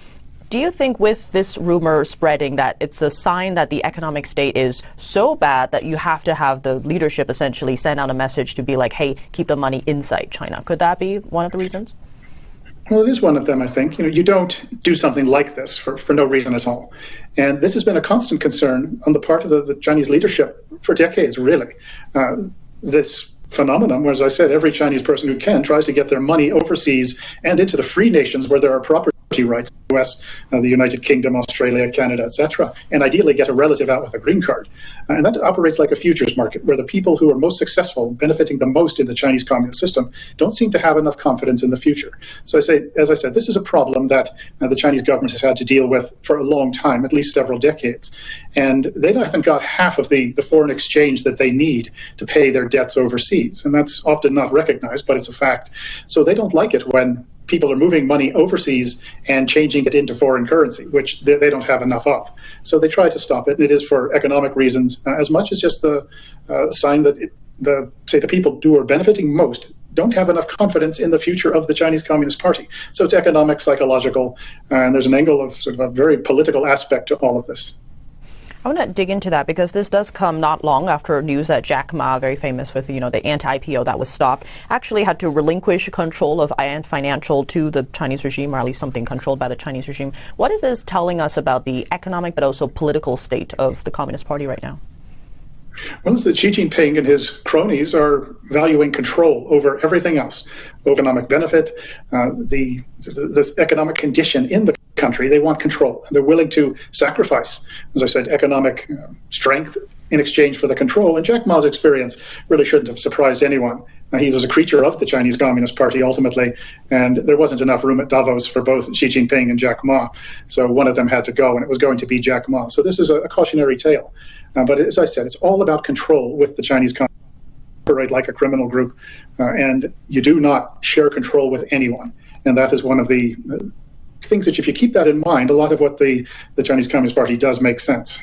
Do you think with this rumor spreading that it's a sign that the economic state is so bad that you have to have the leadership essentially send out a message to be like, hey, keep the money inside China? Could that be one of the reasons? Well, it is one of them, I think. You don't do something like this for no reason at all. And this has been a constant concern on the part of the Chinese leadership for decades, really. This phenomenon, where, as I said, every Chinese person who can tries to get their money overseas and into the free nations where there are property rights, the US, the United Kingdom, Australia, Canada, etc., and ideally get a relative out with a green card. And that operates like a futures market, where the people who are most successful, benefiting the most in the Chinese communist system, don't seem to have enough confidence in the future. So as I said, this is a problem that the Chinese government has had to deal with for a long time, at least several decades. And they haven't got half of the foreign exchange that they need to pay their debts overseas. And that's often not recognized, but it's a fact. So they don't like it when people are moving money overseas and changing it into foreign currency, which they don't have enough of. So they try to stop it. And it is for economic reasons, as much as just the sign that the people who are benefiting most don't have enough confidence in the future of the Chinese Communist Party. So it's economic, psychological, and there's an angle of sort of a very political aspect to all of this. I want to dig into that because this does come not long after news that Jack Ma, very famous with, the anti-IPO that was stopped, actually had to relinquish control of Ant Financial to the Chinese regime, or at least something controlled by the Chinese regime. What is this telling us about the economic but also political state of the Communist Party right now? Well, it's that Xi Jinping and his cronies are valuing control over everything else. Economic benefit, the economic condition in the country, they want control. They're willing to sacrifice, as I said, economic strength in exchange for the control. And Jack Ma's experience really shouldn't have surprised anyone. He was a creature of the Chinese Communist Party ultimately, and there wasn't enough room at Davos for both Xi Jinping and Jack Ma. So one of them had to go, and it was going to be Jack Ma. So this is a cautionary tale. But as I said, it's all about control with the Chinese Communist Party. Operate like a criminal group, and you do not share control with anyone. And that is one of the things that, if you keep that in mind, a lot of what the Chinese Communist Party does make sense.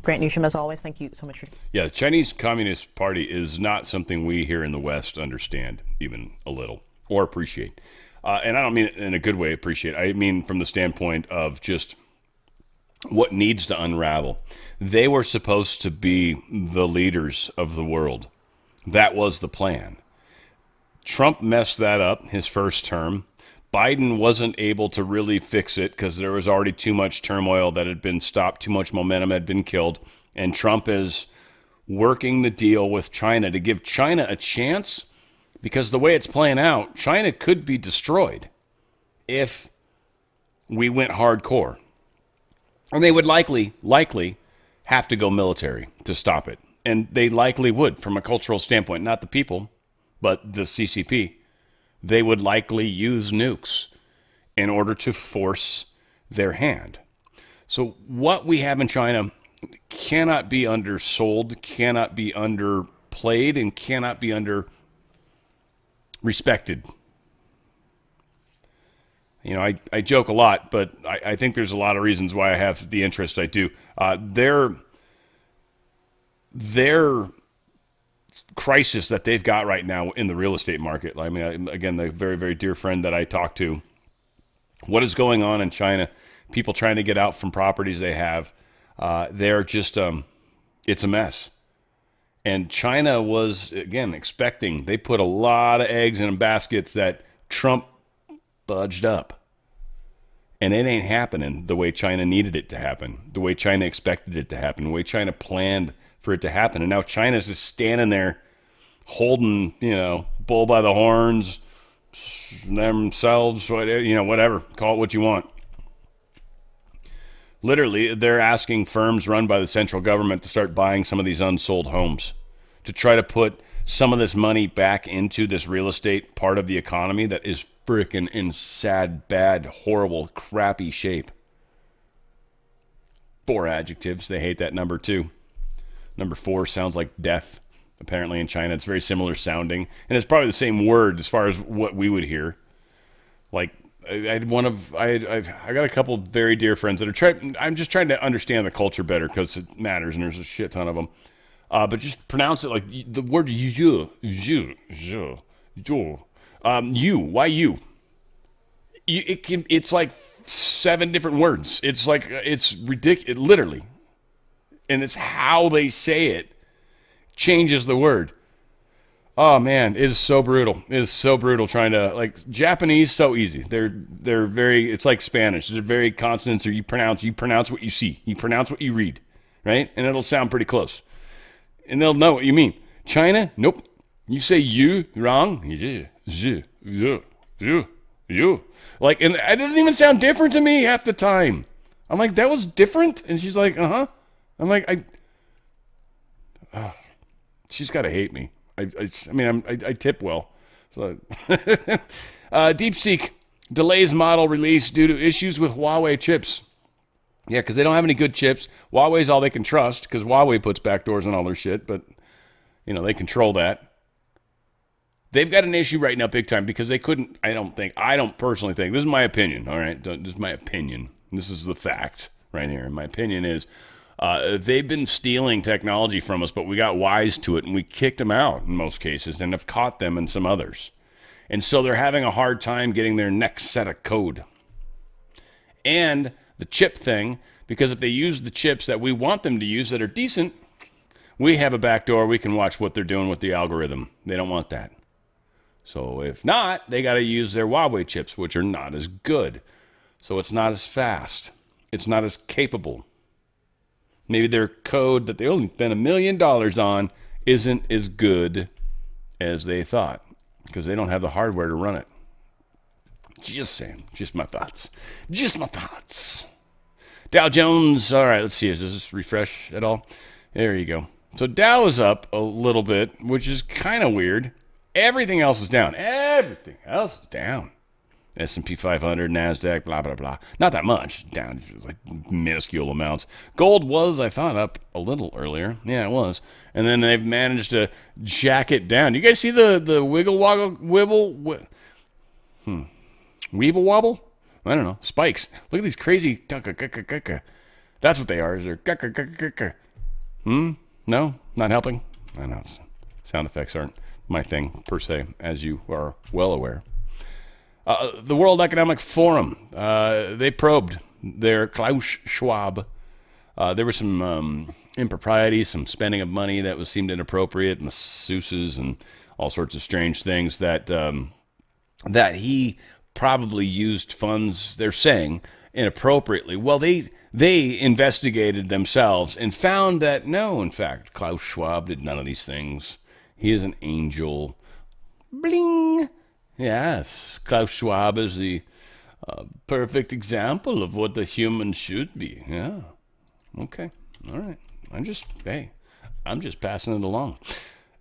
Grant Newsham, as always, thank you so much. Yeah, the Chinese Communist Party is not something we here in the West understand even a little or appreciate. And I don't mean it in a good way, appreciate. I mean from the standpoint of just what needs to unravel. They were supposed to be the leaders of the world. That was the plan. Trump messed that up his first term. Biden wasn't able to really fix it because there was already too much turmoil that had been stopped, too much momentum had been killed, and Trump is working the deal with China to give China a chance, because the way it's playing out, China could be destroyed if we went hardcore. And they would likely have to go military to stop it. And they likely would, from a cultural standpoint, not the people, but the CCP. They would likely use nukes in order to force their hand. So what we have in China cannot be undersold, cannot be underplayed, and cannot be underrespected. I joke a lot, but I think there's a lot of reasons why I have the interest I do. Their crisis that they've got right now in the real estate market. I mean, again, the very, very dear friend that I talked to, what is going on in China, people trying to get out from properties they have, they're just, it's a mess. And China was, again, expecting, they put a lot of eggs in baskets that Trump budged up. And it ain't happening the way China needed it to happen, the way China expected it to happen, the way China planned for it to happen. And now China's just standing there holding, bull by the horns, themselves, whatever, call it what you want. Literally, they're asking firms run by the central government to start buying some of these unsold homes to try to put some of this money back into this real estate part of the economy that is freaking in sad, bad, horrible, crappy shape. 4 adjectives. They hate that number too. Number 4 sounds like death. Apparently in China, it's very similar sounding, and it's probably the same word as far as what we would hear. Like I got a couple of very dear friends that are trying. I'm just trying to understand the culture better because it matters, and there's a shit ton of them. But just pronounce it like the word you. Why you? It's like 7 different words. It's like, it's ridiculous, literally. And it's how they say it changes the word. Oh man, it is so brutal. It is so brutal trying to, like, Japanese, so easy. They're very, it's like Spanish. They're very consonants, or you pronounce what you see. You pronounce what you read, right? And it'll sound pretty close. And they'll know what you mean. China, nope. You say you wrong. You. Like, and it doesn't even sound different to me half the time. I'm like, that was different? And she's like, uh-huh. I'm like, she's got to hate me. I tip well. So, DeepSeek delays model release due to issues with Huawei chips. Yeah, because they don't have any good chips. Huawei's all they can trust, because Huawei puts backdoors on all their shit, but, they control that. They've got an issue right now big time because they couldn't, I don't personally think, this is my opinion, all right? This is my opinion. This is the fact right here. My opinion is, they've been stealing technology from us, but we got wise to it, and we kicked them out in most cases and have caught them in some others. And so they're having a hard time getting their next set of code. And the chip thing, because if they use the chips that we want them to use that are decent, we have a backdoor. We can watch what they're doing with the algorithm. They don't want that. So if not, they got to use their Huawei chips, which are not as good. So it's not as fast. It's not as capable. Maybe their code that they only spent $1 million on isn't as good as they thought, because they don't have the hardware to run it. Just saying. Just my thoughts. Dow Jones. All right, let's see. Does this refresh at all? There you go. So Dow is up a little bit, which is kind of weird. Everything else is down. Everything else is down. S&P 500, NASDAQ, blah, blah, blah. Not that much. Down, like minuscule amounts. Gold was, I thought, up a little earlier. Yeah, it was. And then they've managed to jack it down. You guys see the wiggle woggle wibble? Weeble wobble? I don't know. Spikes. Look at these crazy. That's what they are. Is they're No? Not helping? I know. Sound effects aren't my thing, per se, as you are well aware. The World Economic Forum, they probed their Klaus Schwab. There were some improprieties, some spending of money that seemed inappropriate, masseuses and all sorts of strange things that that he probably used funds, they're saying, inappropriately. Well, they investigated themselves and found that no, in fact, Klaus Schwab did none of these things. He is an angel. Bling! Yes, Klaus Schwab is the perfect example of what the human should be. Yeah. Okay. All right. I'm just passing it along.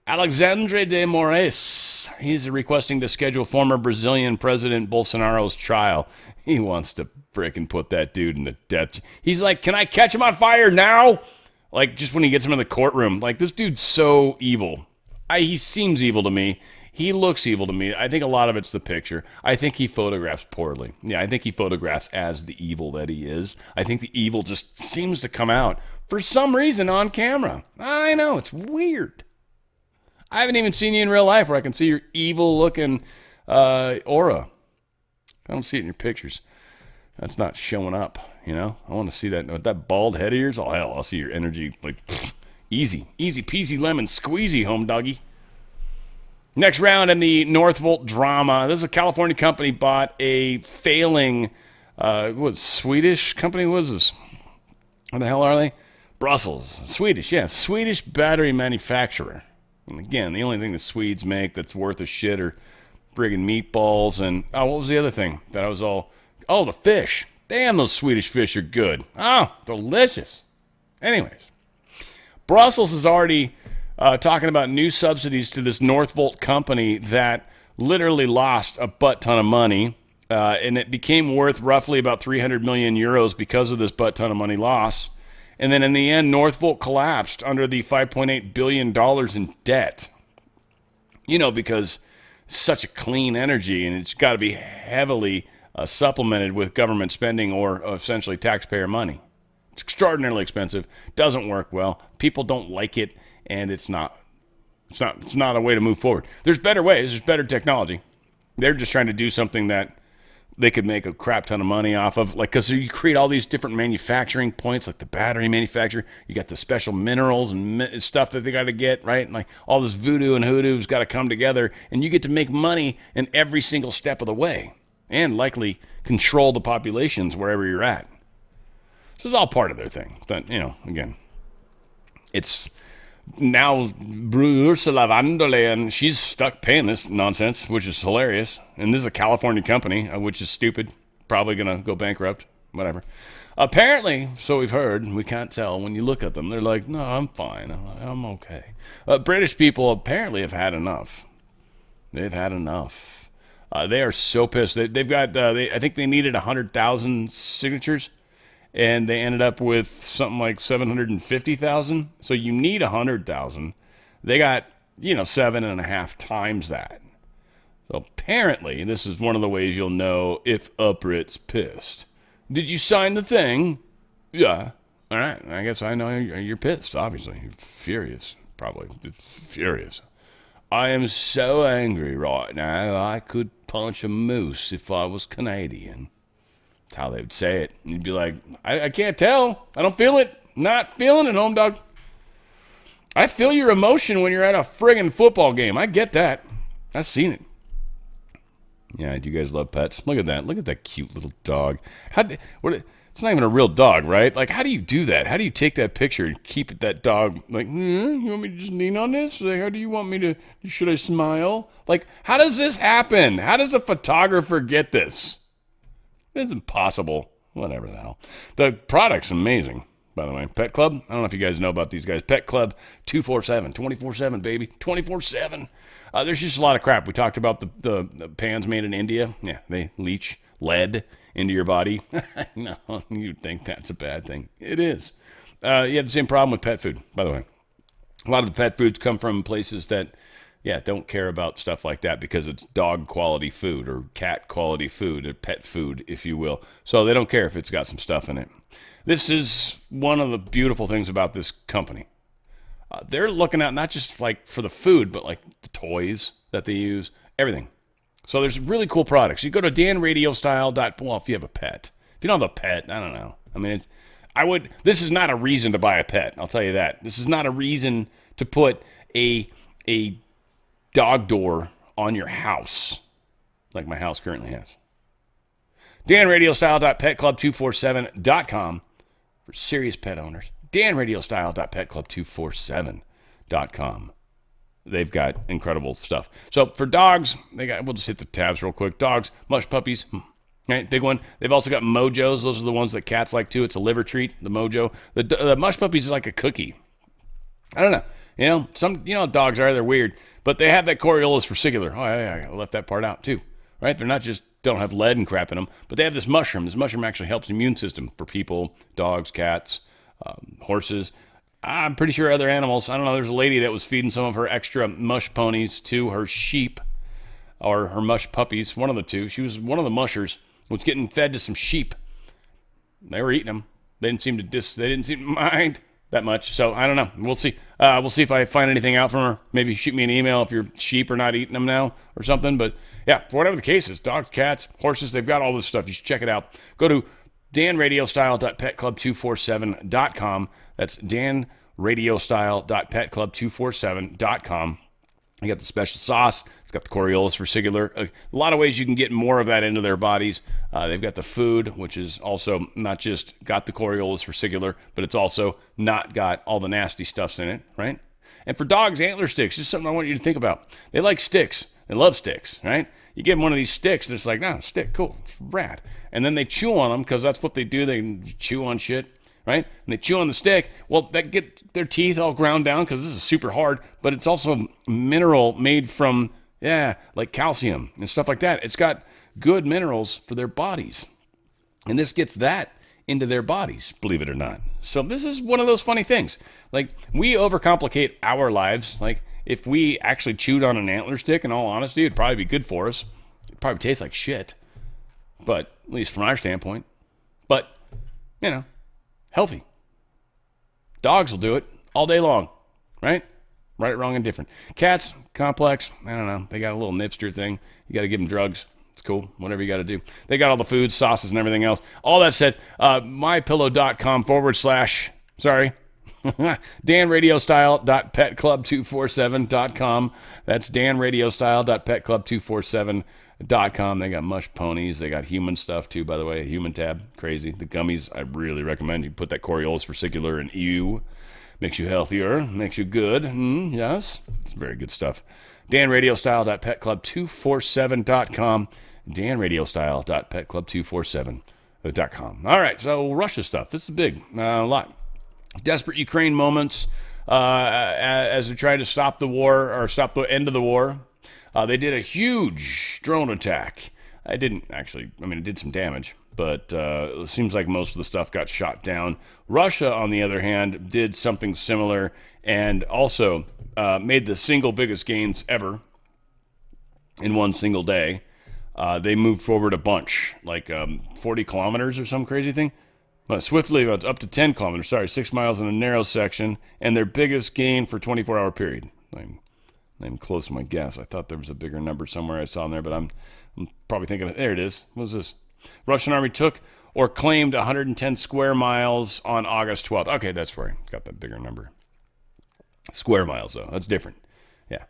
Alexandre de Moraes, he's requesting to schedule former Brazilian President Bolsonaro's trial. He wants to frickin' put that dude in the death. He's like, can I catch him on fire now? Like, just when he gets him in the courtroom. Like, this dude's so evil. He seems evil to me. He looks evil to me. I think a lot of it's the picture. I think he photographs poorly. Yeah, I think he photographs as the evil that he is. I think the evil just seems to come out for some reason on camera. I know, it's weird. I haven't even seen you in real life where I can see your evil-looking aura. I don't see it in your pictures. That's not showing up, I want to see that. With that bald head of yours, oh, hell, I'll see your energy. Like, easy peasy lemon squeezy, home doggy. Next round in the Northvolt drama. This is a California company bought a failing, Swedish company? What is this? What the hell are they? Brussels. Swedish, yeah. Swedish battery manufacturer. And again, the only thing the Swedes make that's worth a shit are friggin' meatballs and, what was the other thing that I was the fish. Damn, those Swedish fish are good. Oh, delicious. Anyways, Brussels is already talking about new subsidies to this Northvolt company that literally lost a butt ton of money, and it became worth roughly about 300 million euros because of this butt ton of money loss. And then in the end, Northvolt collapsed under the $5.8 billion in debt. Because it's such a clean energy, and it's got to be heavily supplemented with government spending or essentially taxpayer money. It's extraordinarily expensive, doesn't work well, people don't like it, and it's not a way to move forward. There's better ways, there's better technology. They're just trying to do something that they could make a crap ton of money off of, like, because you create all these different manufacturing points, like the battery manufacturer. You got the special minerals and stuff that they got to get, right? And like all this voodoo and hoodoo's got to come together, and you get to make money in every single step of the way, and likely control the populations wherever you're at. This is all part of their thing. But, you know, again, it's now Ursula von der Leyen, she's stuck paying this nonsense, which is hilarious. And this is a California company, which is stupid. Probably going to go bankrupt. Whatever. Apparently, so we've heard, we can't tell when you look at them. They're like, no, I'm fine. I'm okay. British people apparently have had enough. They've had enough. They are so pissed. They've got, I think they needed 100,000 signatures. And they ended up with something like 750,000. So you need 100,000. They got, 7.5 times that. So apparently, this is one of the ways you'll know if Uprit's pissed. Did you sign the thing? Yeah. All right. I guess I know you're pissed, obviously. You're furious, probably. Furious. I am so angry right now, I could punch a moose if I was Canadian. How they would say it. You'd be like, I can't tell. I don't feel it. Not feeling it, home dog. I feel your emotion when you're at a friggin' football game. I get that. I've seen it. Yeah, do you guys love pets? Look at that. Look at that cute little dog. It's not even a real dog, right? Like, how do you do that? How do you take that picture and keep that dog like, you want me to just lean on this? Like, how do you want me to, should I smile? Like, how does this happen? How does a photographer get this? It's impossible. Whatever the hell. The product's amazing, by the way. Pet Club, I don't know if you guys know about these guys. Pet Club 247, 24/7, baby. 24/7. There's just a lot of crap. We talked about the pans made in India. Yeah, they leach lead into your body. No, you'd think that's a bad thing. It is. You have the same problem with pet food, by the way. A lot of the pet foods come from places that don't care about stuff like that because it's dog quality food or cat quality food or pet food, if you will. So they don't care if it's got some stuff in it. This is one of the beautiful things about this company. They're looking out not just like for the food, but like the toys that they use, everything. So there's really cool products. You go to danradiostyle.com. Well, if you have a pet. If you don't have a pet, I don't know. I mean, this is not a reason to buy a pet. I'll tell you that. This is not a reason to put a dog door on your house, like my house currently has. danradiostyle.petclub247.com for serious pet owners. danradiostyle.petclub247.com. They've got incredible stuff. So for dogs, we'll just hit the tabs real quick. Dogs, mush puppies, right? Big one. They've also got Mojos. Those are the ones that cats like too. It's a liver treat, the Mojo. The mush puppies is like a cookie. I don't know. Some dogs are, they're weird. But they have that Coriolis versicolor. Oh, yeah, I left that part out too, right? They're not just don't have lead and crap in them, but they have this mushroom. This mushroom actually helps the immune system for people, dogs, cats, horses. I'm pretty sure other animals. I don't know. There's a lady that was feeding some of her extra mush ponies to her sheep or her mush puppies, one of the two. She was one of the mushers, was getting fed to some sheep. They were eating them. They didn't seem to mind that much. So I don't know. We'll see. We'll see if I find anything out from her. Maybe shoot me an email if your sheep are not eating them now or something. But yeah, for whatever the case is, dogs, cats, horses, they've got all this stuff. You should check it out. Go to danradiostyle.petclub247.com. That's danradiostyle.petclub247.com. You got the special sauce. It's got the Coriolis versicolor. A lot of ways you can get more of that into their bodies. They've got the food, which is also not just got the Coriolis versicolor, but it's also not got all the nasty stuffs in it, right? And for dogs, antler sticks. This is something I want you to think about. They like sticks. They love sticks, right? You give them one of these sticks, and it's like, no, stick, cool, it's rad. And then they chew on them because that's what they do. They chew on shit, right? And they chew on the stick. Well, that get their teeth all ground down because this is super hard, but it's also mineral made from, like calcium and stuff like that. It's got good minerals for their bodies. And this gets that into their bodies, believe it or not. So this is one of those funny things. Like, we overcomplicate our lives. Like, if we actually chewed on an antler stick, in all honesty, it'd probably be good for us. It'd probably taste like shit. But, at least from our standpoint. But, healthy. Dogs will do it all day long, right? Right, wrong, and different. Cats, complex, I don't know. They got a little nipster thing. You got to give them drugs. It's cool. Whatever you got to do. They got all the food, sauces, and everything else. All that said, mypillow.com/, danradiostyle.petclub247.com. That's danradiostyle.petclub247.com. They got mush ponies. They got human stuff too, by the way. Human tab. Crazy. The gummies, I really recommend. You put that Coriolis versicolor in you. Makes you healthier. Makes you good. Yes. It's very good stuff. danradiostyle.petclub247.com. danradiostyle.petclub247.com. All right, so Russia stuff. This is big. A lot. Desperate Ukraine moments as they try to stop the war or stop the end of the war. They did a huge drone attack. It didn't actually, it did some damage, but it seems like most of the stuff got shot down. Russia, on the other hand, did something similar and also made the single biggest gains ever in one single day. They moved forward a bunch, like 40 kilometers or some crazy thing. Swiftly, up to 10 kilometers, 6 miles in a narrow section, and their biggest gain for 24-hour period. I'm close to my guess. I thought there was a bigger number somewhere I saw in there, but I'm probably thinking, there it is. What was this? Russian army took or claimed 110 square miles on August 12th. Okay, that's where I got that bigger number. Square miles, though. That's different. Yeah.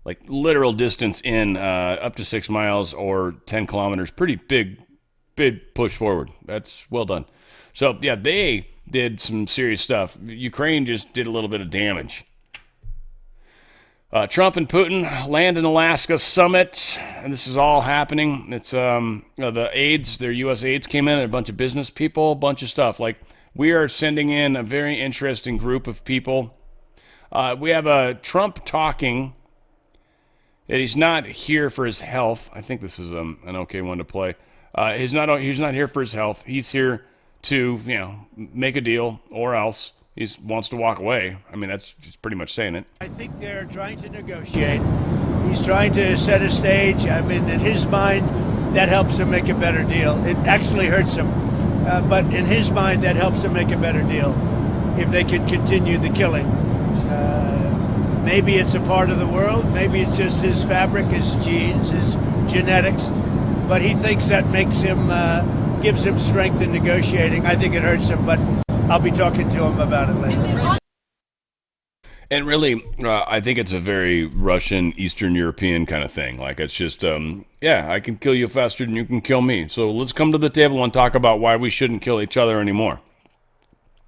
Like literal distance in up to 6 miles or 10 kilometers. Pretty big push forward. That's well done. So, yeah, they did some serious stuff. Ukraine just did a little bit of damage. Trump and Putin land in Alaska summit, and this is all happening. It's the aides, their U.S. aides came in, a bunch of business people, a bunch of stuff. Like, we are sending in a very interesting group of people. We have Trump talking that he's not here for his health. I think this is an okay one to play. He's not here for his health. He's here to, make a deal, or else he wants to walk away. That's he's pretty much saying it. I think they're trying to negotiate. He's trying to set a stage. In his mind, that helps him make a better deal. It actually hurts him. But in his mind, that helps him make a better deal if they can continue the killing. Maybe it's a part of the world. Maybe it's just his fabric, his genes, his genetics. But he thinks that makes him, gives him strength in negotiating. I think it hurts him, but I'll be talking to him about it later. And really, I think it's a very Russian, Eastern European kind of thing. Like, it's just, I can kill you faster than you can kill me. So let's come to the table and talk about why we shouldn't kill each other anymore.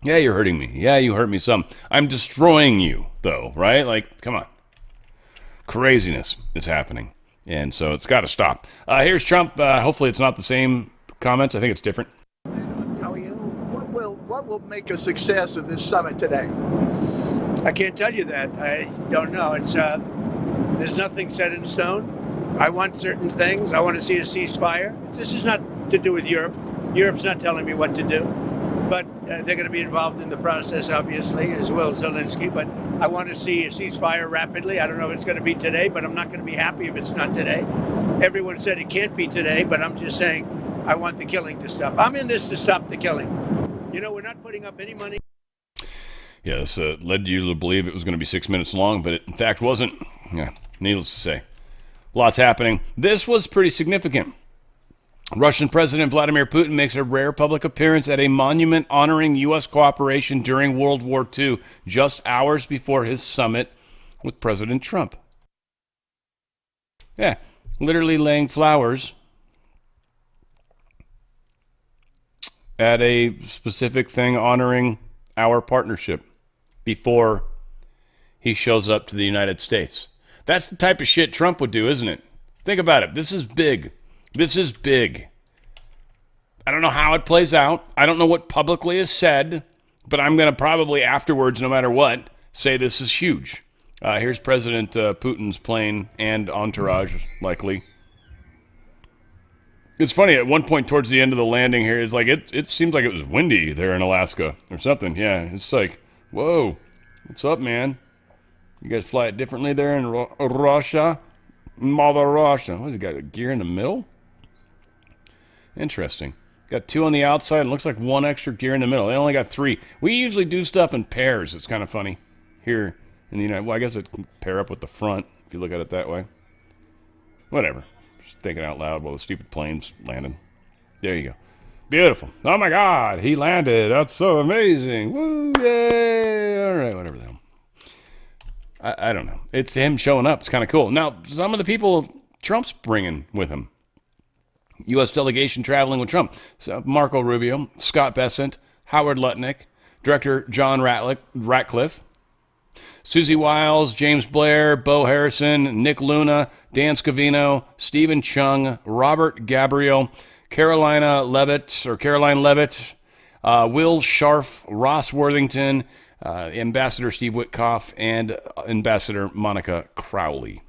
Yeah, you're hurting me. Yeah, you hurt me some. I'm destroying you, though, right? Like, come on. Craziness is happening. And so it's got to stop. Here's Trump. Hopefully it's not the same comments. I think it's different. How are you? What will make a success of this summit today? I can't tell you that. I don't know. It's there's nothing set in stone. I want certain things. I want to see a ceasefire. This is not to do with Europe. Europe's not telling me what to do. But they're going to be involved in the process, obviously, as well as Zelensky. But I want to see a ceasefire rapidly. I don't know if it's going to be today, but I'm not going to be happy if it's not today. Everyone said it can't be today, but I'm just saying I want the killing to stop. I'm in this to stop the killing. We're not putting up any money. Yes, led you to believe it was going to be 6 minutes long, but it in fact wasn't. Yeah, needless to say. Lots happening. This was pretty significant. Russian President Vladimir Putin makes a rare public appearance at a monument honoring U.S. cooperation during World War II, just hours before his summit with President Trump. Yeah, literally laying flowers at a specific thing honoring our partnership before he shows up to the United States. That's the type of shit Trump would do, isn't it? Think about it. This is big. This is big. I don't know how it plays out. I don't know what publicly is said, but I'm going to probably afterwards, no matter what, say this is huge. Here's President Putin's plane and entourage, likely. It's funny, at one point towards the end of the landing here, it's like it seems like it was windy there in Alaska or something. Yeah, it's like, whoa, what's up, man? You guys fly it differently there in Russia? Mother Russia. What, you got a gear in the middle? Interesting. Got 2 on the outside and looks like 1 extra gear in the middle. They only got 3. We usually do stuff in pairs. It's kind of funny here in the United. Well, I guess it can pair up with the front if you look at it that way. Whatever. Just thinking out loud while the stupid plane's landing. There you go. Beautiful. Oh my God, he landed. That's so amazing. Woo, yay. All right, whatever the hell. I don't know. It's him showing up. It's kind of cool. Now, some of the people Trump's bringing with him. U.S. delegation traveling with Trump. So Marco Rubio, Scott Bessent, Howard Lutnick, Director John Ratcliffe, Susie Wiles, James Blair, Bo Harrison, Nick Luna, Dan Scavino, Stephen Chung, Robert Gabriel, Caroline Levitt, Will Scharf, Ross Worthington, Ambassador Steve Witkoff, and Ambassador Monica Crowley.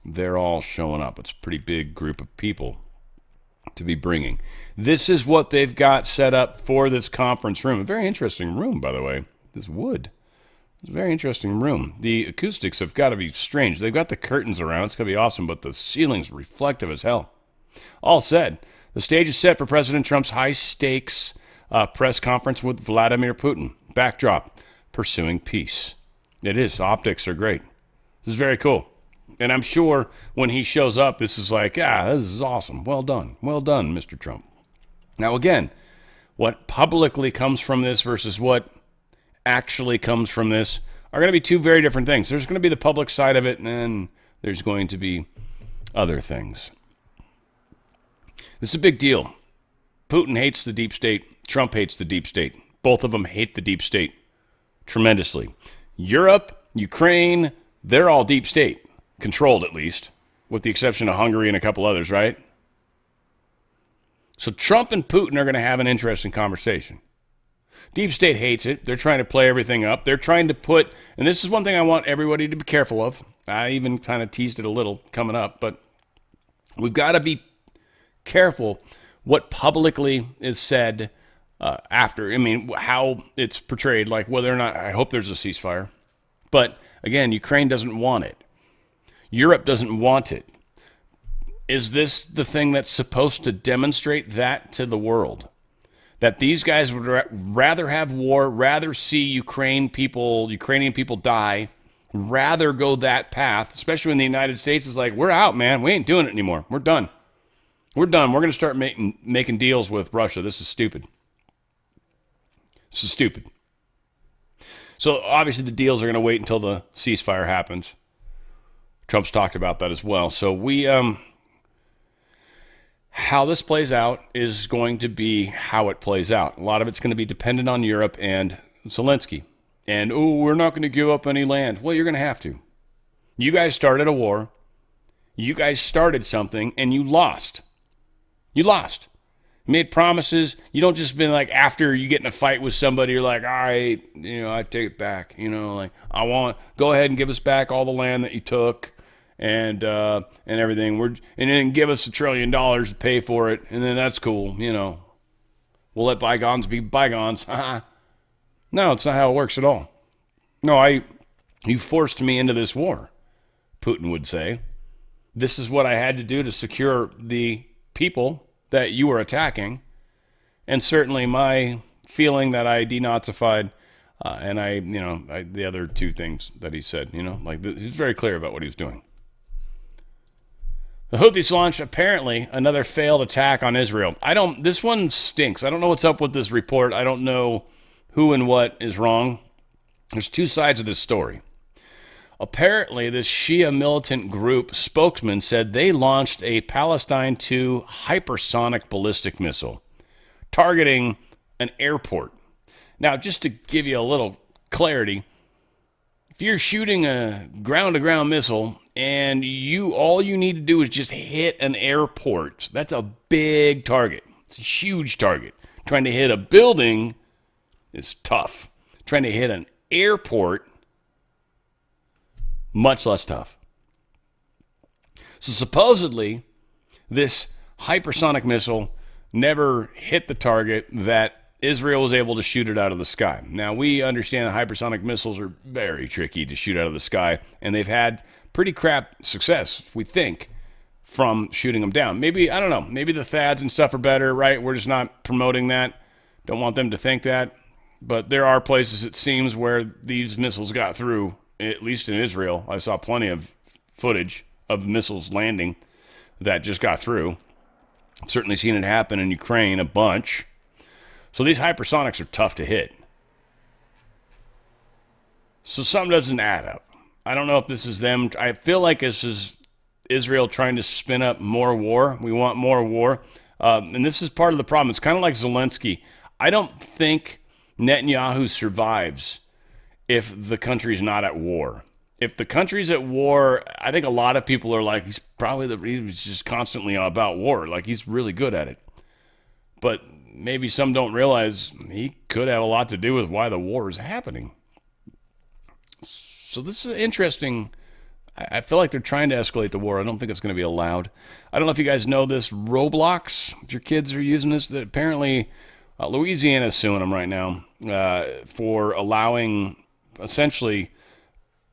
They're all showing up. It's a pretty big group of people to be bringing. This is what they've got set up for this conference room. A very interesting room, by the way. This wood. It's a very interesting room. The acoustics have got to be strange. They've got the curtains around. It's going to be awesome, but the ceiling's reflective as hell. All said, the stage is set for President Trump's high-stakes press conference with Vladimir Putin. Backdrop, pursuing peace. It is. The optics are great. This is very cool. And I'm sure when he shows up, this is like, this is awesome. Well done. Well done, Mr. Trump. Now, again, what publicly comes from this versus what actually comes from this are going to be two very different things. There's going to be the public side of it, and then there's going to be other things. This is a big deal. Putin hates the deep state. Trump hates the deep state. Both of them hate the deep state tremendously. Europe, Ukraine, they're all deep state. Controlled, at least, with the exception of Hungary and a couple others, right? So Trump and Putin are going to have an interesting conversation. Deep state hates it. They're trying to play everything up. They're trying to put, and this is one thing I want everybody to be careful of. I even kind of teased it a little coming up, but we've got to be careful what publicly is said after. I mean, how it's portrayed, like whether or not, I hope there's a ceasefire. But again, Ukraine doesn't want it. Europe doesn't want it. Is this the thing that's supposed to demonstrate that to the world? That these guys would rather have war, rather see Ukrainian people die, rather go that path, especially when the United States is like, we're out, man. We ain't doing it anymore. We're done. We're done. We're going to start making deals with Russia. This is stupid. This is stupid. So obviously the deals are going to wait until the ceasefire happens. Trump's talked about that as well. So how this plays out is going to be how it plays out. A lot of it's going to be dependent on Europe and Zelensky. And, we're not going to give up any land. Well, you're going to have to. You guys started a war. You guys started something, and you lost. You lost. You made promises. You don't just been like, after you get in a fight with somebody, you're like, all right, I take it back. Go ahead and give us back all the land that you took. And everything. And then give us $1 trillion to pay for it, and then that's cool. We'll let bygones be bygones. No, it's not how it works at all. No, you forced me into this war, Putin would say. This is what I had to do to secure the people that you were attacking, and certainly my feeling that I denazified, and the other two things that he said. He's very clear about what he was doing. The Houthis launched, apparently, another failed attack on Israel. This one stinks. I don't know what's up with this report. I don't know who and what is wrong. There's two sides of this story. Apparently, this Shia militant group spokesman said they launched a Palestine II hypersonic ballistic missile targeting an airport. Now, just to give you a little clarity, if you're shooting a ground-to-ground missile and all you need to do is just hit an airport, that's a big target. It's a huge target. Trying to hit a building is tough. Trying to hit an airport, much less tough. So supposedly, this hypersonic missile never hit the target, that Israel was able to shoot it out of the sky. Now, we understand that hypersonic missiles are very tricky to shoot out of the sky, and they've had pretty crap success, we think, from shooting them down. Maybe, I don't know, maybe the THAADs and stuff are better, right? We're just not promoting that. Don't want them to think that. But there are places, it seems, where these missiles got through, at least in Israel. I saw plenty of footage of missiles landing. that just got through. Certainly seen it happen in Ukraine a bunch. So these hypersonics are tough to hit. So something doesn't add up. I don't know if this is them. I feel like this is Israel trying to spin up more war. We want more war. And this is part of the problem. It's kind of like Zelensky. I don't think Netanyahu survives if the country's not at war. If the country's at war, I think a lot of people are like, he's just constantly about war. Like, he's really good at it. But maybe some don't realize he could have a lot to do with why the war is happening. So this is interesting. I feel like they're trying to escalate the war. I don't think it's going to be allowed. I don't know if you guys know this. Roblox, if your kids are using this, that apparently Louisiana is suing them right now for allowing essentially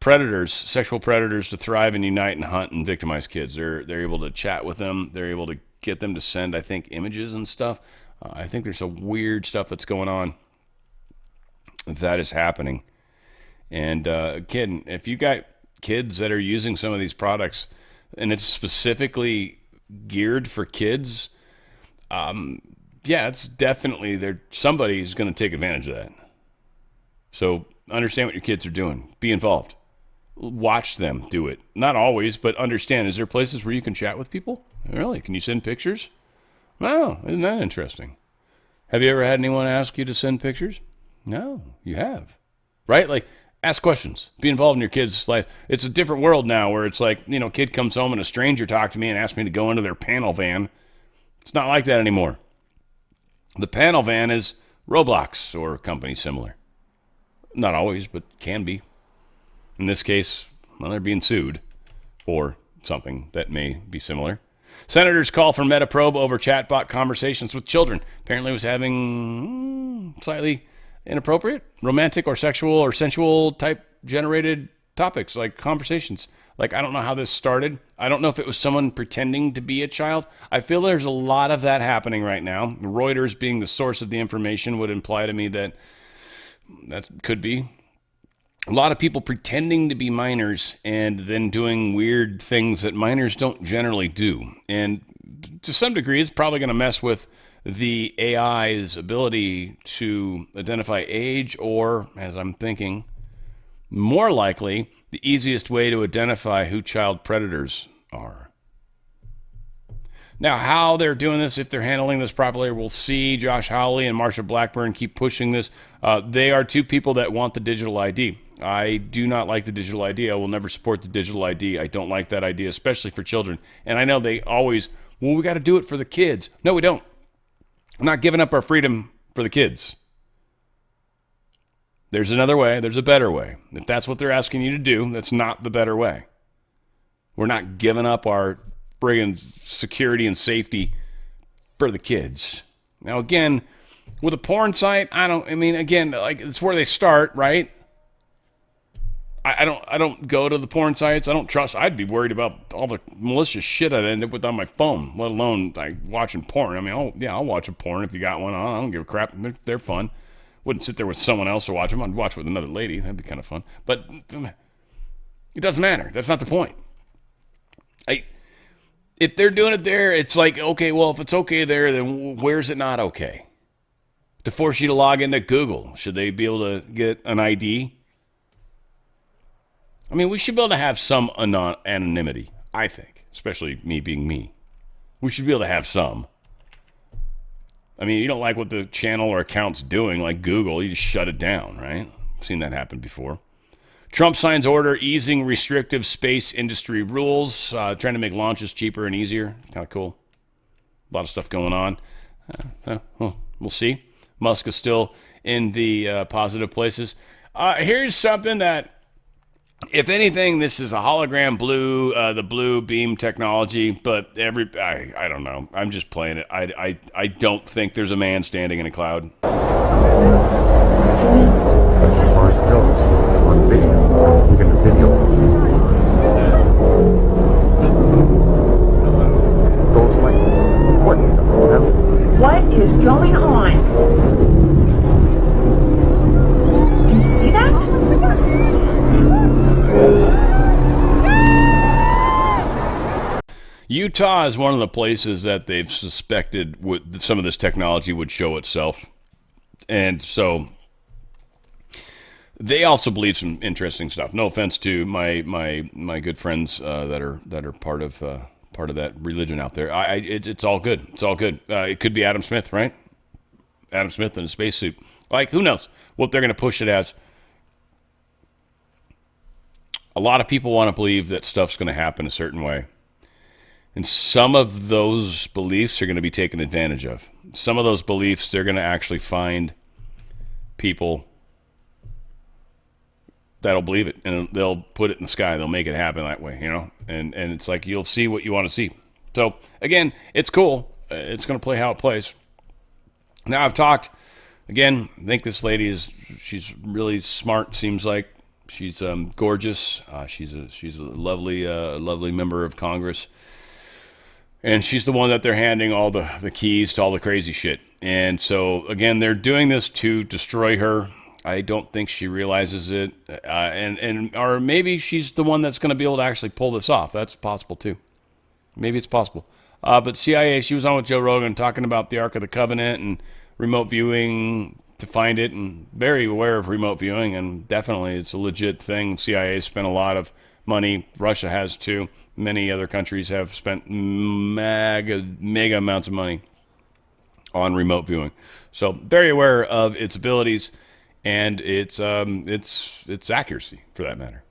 predators, sexual predators, to thrive and unite and hunt and victimize kids. They're able to chat with them. They're able to get them to send, I think, images and stuff. I think there's some weird stuff that's going on that is happening. And again, if you got kids that are using some of these products and it's specifically geared for kids, it's definitely somebody's going to take advantage of that. So understand what your kids are doing. Be involved. Watch them do it. Not always, but understand. Is there places where you can chat with people? Really? Can you send pictures? Wow, isn't that interesting? Have you ever had anyone ask you to send pictures? No, you have. Right? Like, ask questions. Be involved in your kid's life. It's a different world now where it's like, kid comes home and a stranger talked to me and asked me to go into their panel van. It's not like that anymore. The panel van is Roblox or a company similar. Not always, but can be. In this case, they're being sued for something that may be similar. Senators call for Meta probe over chatbot conversations with children. Apparently was having slightly inappropriate, romantic or sexual or sensual type generated topics, like conversations. Like, I don't know how this started. I don't know if it was someone pretending to be a child. I feel there's a lot of that happening right now. Reuters being the source of the information would imply to me that could be. A lot of people pretending to be minors and then doing weird things that minors don't generally do. And to some degree, it's probably going to mess with the AI's ability to identify age, or, as I'm thinking, more likely, the easiest way to identify who child predators are. Now, how they're doing this, if they're handling this properly, we'll see. Josh Hawley and Marsha Blackburn keep pushing this. They are two people that want the digital ID. I do not like the digital ID. I will never support the digital ID. I don't like that idea, especially for children. And I know they always, we got to do it for the kids. No, we don't. I'm not giving up our freedom for the kids. There's another way. There's a better way. If that's what they're asking you to do, that's not the better way. We're not giving up our friggin' security and safety for the kids. Now, again, with a porn site, it's where they start, right? I don't go to the porn sites. I don't trust. I'd be worried about all the malicious shit I'd end up with on my phone, let alone watching porn. I'll watch a porn if you got one on. I don't give a crap. They're fun. Wouldn't sit there with someone else to watch them. I'd watch with another lady. That'd be kind of fun. But it doesn't matter. That's not the point. If they're doing it there, it's like, okay, well, if it's okay there, then where's it not okay? To force you to log into Google, should they be able to get an ID? We should be able to have some anonymity, I think, especially me being me. We should be able to have some. You don't like what the channel or account's doing, like Google, you just shut it down, right? I've seen that happen before. Trump signs order easing restrictive space industry rules, trying to make launches cheaper and easier. Kind of cool. A lot of stuff going on. We'll see. Musk is still in the positive places. Here's something that, if anything, this is a hologram blue, the blue beam technology, but I don't know. I'm just playing it. I don't think there's a man standing in a cloud. As far as it goes, on video, you can do video. Goes like, what the hell? What is going on? Do you see that? Utah is one of the places that they've suspected some of this technology would show itself. And so they also believe some interesting stuff. No offense to my good friends that are part of that religion out there. It's all good. It's all good. It could be Adam Smith, right? Adam Smith in a spacesuit. Like, who knows what they're going to push it as. A lot of people want to believe that stuff's going to happen a certain way. And some of those beliefs are going to be taken advantage of. Some of those beliefs, they're going to actually find people that'll believe it, and they'll put it in the sky. They'll make it happen that way, you know? And it's like you'll see what you want to see. So, again, it's cool. It's going to play how it plays. Now, I've talked, again, I think this lady she's really smart, seems like. She's gorgeous. She's a lovely member of Congress. And she's the one that they're handing all the keys to all the crazy shit. And so, again, they're doing this to destroy her. I don't think she realizes it. Or maybe she's the one that's going to be able to actually pull this off. That's possible, too. Maybe it's possible. But CIA, she was on with Joe Rogan talking about the Ark of the Covenant and remote viewing to find it, and very aware of remote viewing, and definitely it's a legit thing. CIA spent a lot of money. Russia has, too. Many other countries have spent mega amounts of money on remote viewing. So very aware of its abilities and its accuracy, for that matter.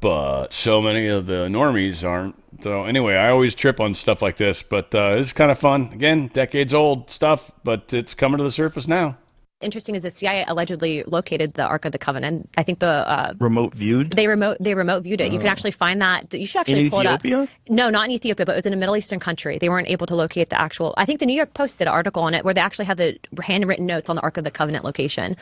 But so many of the normies aren't. So anyway, I always trip on stuff like this, but it's kind of fun. Again, decades old stuff, but it's coming to the surface now. Interesting is the CIA allegedly located the Ark of the Covenant. I think the remote viewed. They remote viewed it. You can actually find that. You should actually pull Ethiopia? it up. No, not in Ethiopia, but it was in a Middle Eastern country. They weren't able to locate the actual. I think the New York Post did an article on it where they actually have the handwritten notes on the Ark of the Covenant location,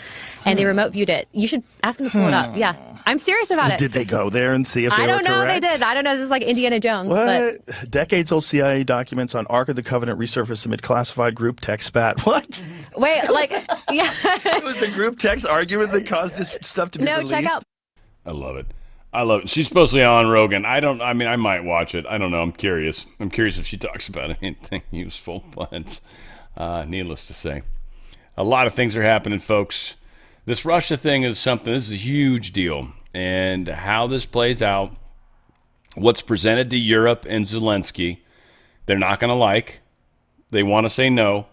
and they remote viewed it. You should ask them to pull it up. Yeah, I'm serious about it. Did they go there and see if they were correct? I don't know. They did. I don't know. This is like Indiana Jones. What? But Decades old CIA documents on Ark of the Covenant resurfaced amid classified group text spat. What? Wait, like, yeah. It was a group text argument that caused this stuff to be released. Check out. I love it. She's supposed to be on Rogan. I might watch it. I don't know. I'm curious. If she talks about anything useful, but needless to say, a lot of things are happening, folks. This Russia thing is something. This is a huge deal. And how this plays out, what's presented to Europe and Zelensky, they're not going to like. They want to say no.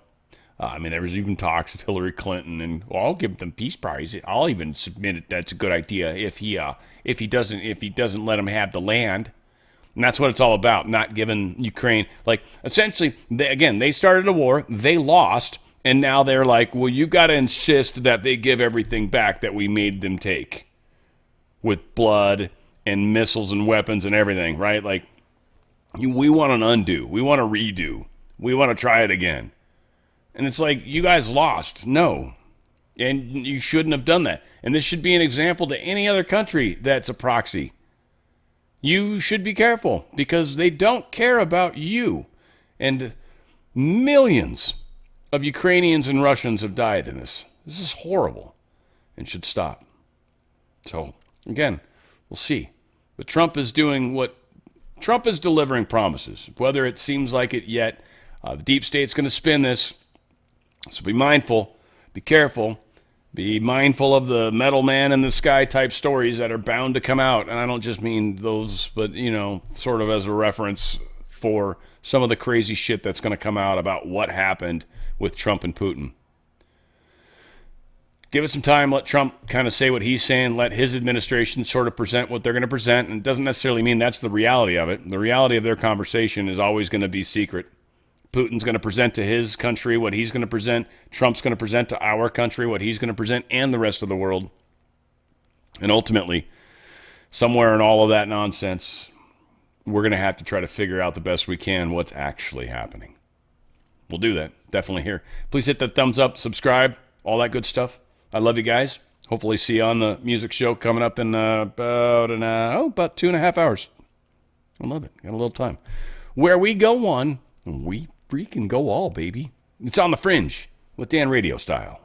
There was even talks of Hillary Clinton, and I'll give them Peace Prize. I'll even submit it. That's a good idea if he doesn't let him have the land. And that's what it's all about. Not giving Ukraine, like, essentially. They started a war. They lost, and now they're like, well, you've got to insist that they give everything back that we made them take, with blood and missiles and weapons and everything, right? Like, we want an undo. We want a redo. We want to try it again. And it's like, you guys lost. No. And you shouldn't have done that. And this should be an example to any other country that's a proxy. You should be careful because they don't care about you. And millions of Ukrainians and Russians have died in this. This is horrible and should stop. So, again, we'll see. But Trump is delivering promises. Whether it seems like it yet, the deep state's going to spin this. So be mindful, be careful, be mindful of the metal man in the sky type stories that are bound to come out. And I don't just mean those, but, sort of as a reference for some of the crazy shit that's going to come out about what happened with Trump and Putin. Give it some time, let Trump kind of say what he's saying, let his administration sort of present what they're going to present. And it doesn't necessarily mean that's the reality of it. The reality of their conversation is always going to be secret. Putin's going to present to his country what he's going to present. Trump's going to present to our country what he's going to present, and the rest of the world. And ultimately, somewhere in all of that nonsense, we're going to have to try to figure out the best we can what's actually happening. We'll do that. Definitely here. Please hit that thumbs up, subscribe, all that good stuff. I love you guys. Hopefully see you on the music show coming up in about 2.5 hours. I love it. Got a little time. Where we go one, we freaking go all, baby. It's on the Fringe with Dan RadioStyle.